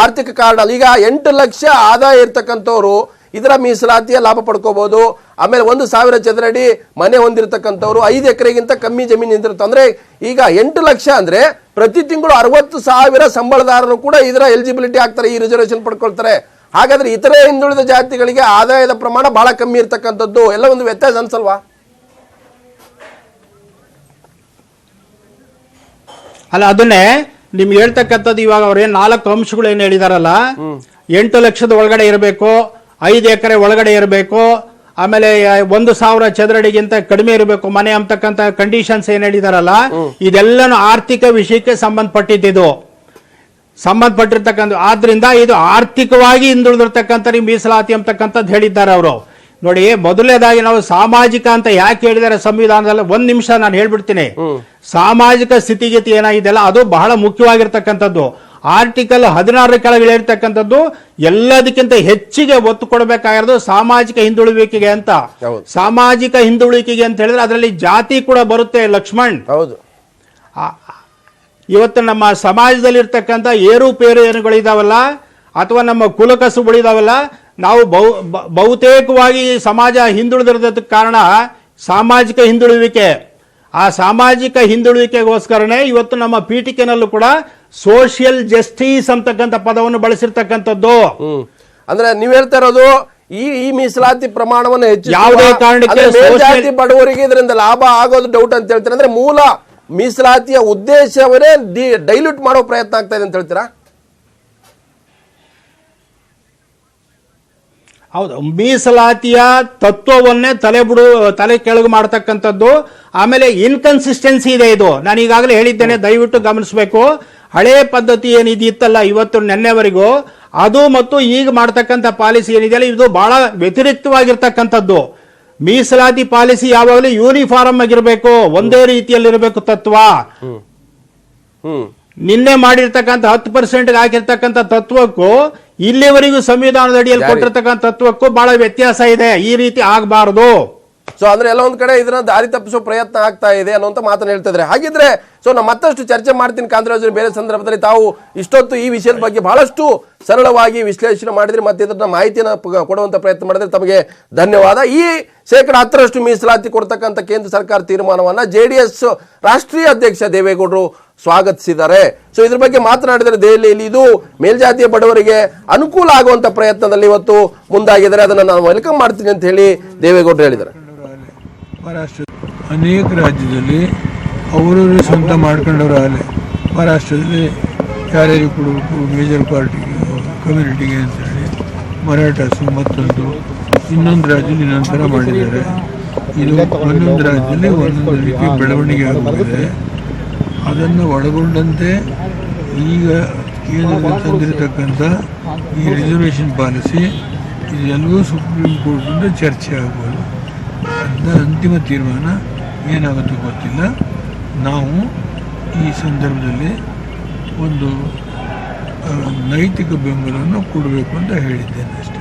ಆರ್ಥಿಕ ಕಾರಣ. ಈಗ 8 ಲಕ್ಷ ಆದಾಯ ಇರ್ತಕ್ಕಂಥವ್ರು ಇದರ ಮೀಸಲಾತಿಯ ಲಾಭ ಪಡ್ಕೋಬಹುದು. ಆಮೇಲೆ 1,000 ಚದರಡಿ ಮನೆ ಹೊಂದಿರತಕ್ಕಂಥವ್ರು 5 ಎಕರೆಗಿಂತ ಕಮ್ಮಿ ಜಮೀನು ಇರುತ್ತೆ. ಅಂದ್ರೆ ಈಗ 8 ಲಕ್ಷ ಅಂದ್ರೆ ಪ್ರತಿ ತಿಂಗಳು 60,000 ಸಂಬಳದಾರರು ಕೂಡ ಇದರ ಎಲಿಜಿಬಿಲಿಟಿ ಆಗ್ತಾರೆ, ಈ ರಿಸರ್ವೇಶನ್ ಪಡ್ಕೊಳ್ತಾರೆ. ಹಾಗಾದ್ರೆ ಇತರೆ ಹಿಂದುಳಿದ ಜಾತಿಗಳಿಗೆ ಆದಾಯದ ಪ್ರಮಾಣ ಬಹಳ ಕಮ್ಮಿ ಇರ್ತಕ್ಕಂಥದ್ದು ಎಲ್ಲ ಒಂದು ವ್ಯತ್ಯಾಸ ಅನ್ಸಲ್ವಾ? ಅಲ್ಲ, ಅದನ್ನೇ ನಿಮ್ಗೆ ಹೇಳ್ತಕ್ಕಂಥದ್ದು. ಇವಾಗ ಅವ್ರೇನ್ 4 ಅಂಶಗಳು ಏನ್ ಹೇಳಿದಾರಲ್ಲ, 8 ಲಕ್ಷದ ಒಳಗಡೆ ಇರಬೇಕು, 5 ಎಕರೆ ಒಳಗಡೆ ಇರಬೇಕು, ಆಮೇಲೆ 1,000 ಚದರಡಿಗಿಂತ ಕಡಿಮೆ ಇರಬೇಕು ಮನೆ ಅಂತಕ್ಕಂಥ ಕಂಡೀಷನ್ಸ್ ಏನ್ ಹೇಳಿದಾರಲ್ಲ, ಇದೆಲ್ಲನೂ ಆರ್ಥಿಕ ವಿಷಯಕ್ಕೆ ಸಂಬಂಧಪಟ್ಟಿರ್ತಕ್ಕಂಥ. ಆದ್ರಿಂದ ಇದು ಆರ್ಥಿಕವಾಗಿ ಹಿಂದುಳಿದಿರ್ತಕ್ಕಂಥ ಮೀಸಲಾತಿ ಅಂತಕ್ಕಂಥದ್ದು ಹೇಳಿದ್ದಾರೆ ಅವರು. ನೋಡಿ, ಮೊದಲನೇದಾಗಿ ನಾವು ಸಾಮಾಜಿಕ ಅಂತ ಯಾಕೆ ಹೇಳಿದ್ದಾರೆ ಸಂವಿಧಾನದಲ್ಲಿ, 1 ನಿಮಿಷ ನಾನು ಹೇಳ್ಬಿಡ್ತೀನಿ. ಸಾಮಾಜಿಕ ಸ್ಥಿತಿಗತಿ ಏನಾಗಿದೆಯಲ್ಲ ಅದು ಬಹಳ ಮುಖ್ಯವಾಗಿರ್ತಕ್ಕಂಥದ್ದು. ಆರ್ಟಿಕಲ್ 16 ಕೆಳಗೆ ಹೇಳಿರ್ತಕ್ಕಂಥದ್ದು ಎಲ್ಲದಕ್ಕಿಂತ ಹೆಚ್ಚಿಗೆ ಒತ್ತು ಕೊಡಬೇಕಾಗಿರೋದು ಸಾಮಾಜಿಕ ಹಿಂದುಳಿಕೆಗೆ ಅಂತ. ಸಾಮಾಜಿಕ ಹಿಂದುಳಿಕೆಗೆ ಅಂತ ಹೇಳಿದ್ರೆ ಅದರಲ್ಲಿ ಜಾತಿ ಕೂಡ ಬರುತ್ತೆ ಲಕ್ಷ್ಮಣ್. ಹೌದು. ಇವತ್ತು ನಮ್ಮ ಸಮಾಜದಲ್ಲಿ ಇರ್ತಕ್ಕಂಥ ಏರುಪೇರು ಏನುಗಳಿದಾವಲ್ಲ, ಅಥವಾ ನಮ್ಮ ಕುಲಕಸುಗಳಿದಾವಲ್ಲ, ನಾವು ಬಹುತೇಕವಾಗಿ ಸಮಾಜ ಹಿಂದುಳಿದಿರೋದಕ್ಕೆ ಕಾರಣ ಸಾಮಾಜಿಕ ಹಿಂದುಳಿವಿಕೆ. ಆ ಸಾಮಾಜಿಕ ಹಿಂದುಳಿಕೆಗೋಸ್ಕರನೇ ಇವತ್ತು ನಮ್ಮ ಪೀಠಿಕೆನಲ್ಲೂ ಕೂಡ ಸೋಷಿಯಲ್ ಜಸ್ಟಿಸ್ ಅಂತಕ್ಕಂಥ ಪದವನ್ನು ಬಳಸಿರ್ತಕ್ಕಂಥದ್ದು. ಅಂದ್ರೆ ನೀವ್ ಹೇಳ್ತಾ ಇರೋದು ಈ ಮೀಸಲಾತಿ ಪ್ರಮಾಣವನ್ನು ಹೆಚ್ಚು ಯಾವುದೇ ಕಾರಣಕ್ಕೆ ಬಡವರಿಗೆ ಇದರಿಂದ ಲಾಭ ಆಗೋದು ಡೌಟ್ ಅಂತ ಹೇಳ್ತಾರೆ. ಅಂದ್ರೆ ಮೂಲ ಮೀಸಲಾತಿಯ ಉದ್ದೇಶವನ್ನೇ ಡೈಲ್ಯೂಟ್ ಮಾಡೋ ಪ್ರಯತ್ನ ಆಗ್ತಾ ಇದೆ ಅಂತ ಹೇಳ್ತೀರಾ? ಹೌದು, ಮೀಸಲಾತಿಯ ತತ್ವವನ್ನೇ ತಲೆ ಕೆಳಗೆ ಮಾಡತಕ್ಕಂಥದ್ದು. ಆಮೇಲೆ ಇನ್ಕನ್ಸಿಸ್ಟೆನ್ಸಿ ಇದೆ. ಇದು ನಾನು ಈಗಾಗಲೇ ಹೇಳಿದ್ದೇನೆ, ದಯವಿಟ್ಟು ಗಮನಿಸಬೇಕು. ಹಳೆ ಪದ್ಧತಿ ಏನಿದಿತ್ತಲ್ಲ ಇವತ್ತು ನೆನ್ನೆವರೆಗೂ, ಅದು ಮತ್ತು ಈಗ ಮಾಡ್ತಕ್ಕಂಥ ಪಾಲಿಸಿ ಏನಿದೆಯಲ್ಲ ಇದು ಬಹಳ ವ್ಯತಿರಿಕ್ತವಾಗಿರ್ತಕ್ಕಂಥದ್ದು. ಮೀಸಲಾತಿ ಪಾಲಿಸಿ ಯಾವಾಗಲೂ ಯೂನಿಫಾರ್ಮ್ ಆಗಿರಬೇಕು, ಒಂದೇ ರೀತಿಯಲ್ಲಿರಬೇಕು ತತ್ವ. ನಿನ್ನೆ ಮಾಡಿರ್ತಕ್ಕಂಥ 10% ಹಾಕಿರ್ತಕ್ಕಂಥ ತತ್ವಕ್ಕೂ ಇಲ್ಲಿವರೆಗೂ ಸಂವಿಧಾನದ ಅಡಿಯಲ್ಲಿ ಕೊಟ್ಟಿರ್ತಕ್ಕಂಥ ತತ್ವಕ್ಕೂ ಬಹಳ ವ್ಯತ್ಯಾಸ ಇದೆ. ಈ ರೀತಿ ಆಗಬಾರದು. ಸೊ ಅಂದ್ರೆ ಎಲ್ಲ ಒಂದ್ ಕಡೆ ಇದನ್ನ ದಾರಿ ತಪ್ಪಿಸೋ ಪ್ರಯತ್ನ ಆಗ್ತಾ ಇದೆ ಅನ್ನುವಂತ ಮಾತನ್ನ ಹೇಳ್ತಾ ಇದ್ದಾರೆ. ಹಾಗಿದ್ರೆ ಸೊ ನಾನು ಮತ್ತಷ್ಟು ಚರ್ಚೆ ಮಾಡ್ತೀನಿ ಕಾಂತರಾಜ್, ಬೇರೆ ಸಂದರ್ಭದಲ್ಲಿ ತಾವು ಇಷ್ಟೊತ್ತು ಈ ವಿಷಯದ ಬಗ್ಗೆ ಬಹಳಷ್ಟು ಸರಳವಾಗಿ ವಿಶ್ಲೇಷಣೆ ಮಾಡಿದ್ರೆ ಮತ್ತೆ ಇದನ್ನ ಮಾಹಿತಿಯನ್ನು ಕೊಡುವಂತ ಪ್ರಯತ್ನ ಮಾಡಿದ್ರೆ ತಮಗೆ ಧನ್ಯವಾದ. ಈ 10% ಮೀಸಲಾತಿ ಕೊಡ್ತಕ್ಕಂಥ ಕೇಂದ್ರ ಸರ್ಕಾರ ತೀರ್ಮಾನವನ್ನ JDS ರಾಷ್ಟ್ರೀಯ ಅಧ್ಯಕ್ಷ ದೇವೇಗೌಡರು ಸ್ವಾಗತಿಸಿದ್ದಾರೆ. ಸೊ ಇದ್ರ ಬಗ್ಗೆ ಮಾತನಾಡಿದರೆ ದೆಹಲಿಯಲ್ಲಿ ಇದು ಮೇಲ್ಜಾತಿಯ ಬಡವರಿಗೆ ಅನುಕೂಲ ಆಗುವಂತ ಪ್ರಯತ್ನದಲ್ಲಿ ಇವತ್ತು ಮುಂದಾಗಿದ್ದಾರೆ. ಅದನ್ನ ನಾನು ವೆಲ್ಕಮ್ ಮಾಡ್ತೀನಿ ಅಂತ ಹೇಳಿ ದೇವೇಗೌಡರು ಹೇಳಿದ್ದಾರೆ. ಮಹಾರಾಷ್ಟ್ರ ಅನೇಕ ರಾಜ್ಯದಲ್ಲಿ ಅವರವರು ಸ್ವಂತ ಮಾಡ್ಕೊಂಡವ್ರ ಆಲೆ. ಮಹಾರಾಷ್ಟ್ರದಲ್ಲಿ ಯಾರ್ಯಾರು ಕೊಡಬೇಕು ಮೇಜರ್ ಪಾರ್ಟಿಗೆ ಕಮ್ಯುನಿಟಿಗೆ ಅಂತೇಳಿ ಮರಾಠಾಸು ಮತ್ತೊಂದು ಇನ್ನೊಂದು ರಾಜ್ಯದಲ್ಲಿ ಇನ್ನೊಂದು ಥರ ಮಾಡಿದ್ದಾರೆ. ಇದು ಒಂದೊಂದು ರಾಜ್ಯದಲ್ಲಿ ಒಂದೊಂದು ರೀತಿ ಬೆಳವಣಿಗೆ ಆಗುತ್ತದೆ. ಅದನ್ನು ಒಳಗೊಂಡಂತೆ ಈಗ ಕೇಂದ್ರದಲ್ಲಿ ತಂದಿರತಕ್ಕಂಥ ಈ ರಿಸರ್ವೇಷನ್ ಪಾಲಿಸಿ ಇದೆಲ್ಲವೂ ಸುಪ್ರೀಂ ಕೋರ್ಟಿಂದ ಚರ್ಚೆ ಆಗ್ಬೋದು. ಅದನ್ನ ಅಂತಿಮ ತೀರ್ಮಾನ ಏನಾಗುತ್ತೋ ಗೊತ್ತಿಲ್ಲ. ನಾವು ಈ ಸಂದರ್ಭದಲ್ಲಿ ಒಂದು ನೈತಿಕ ಬೆಂಬಲವನ್ನು ಕೊಡಬೇಕು ಅಂತ ಹೇಳಿದ್ದೇನೆ ಅಷ್ಟೇ.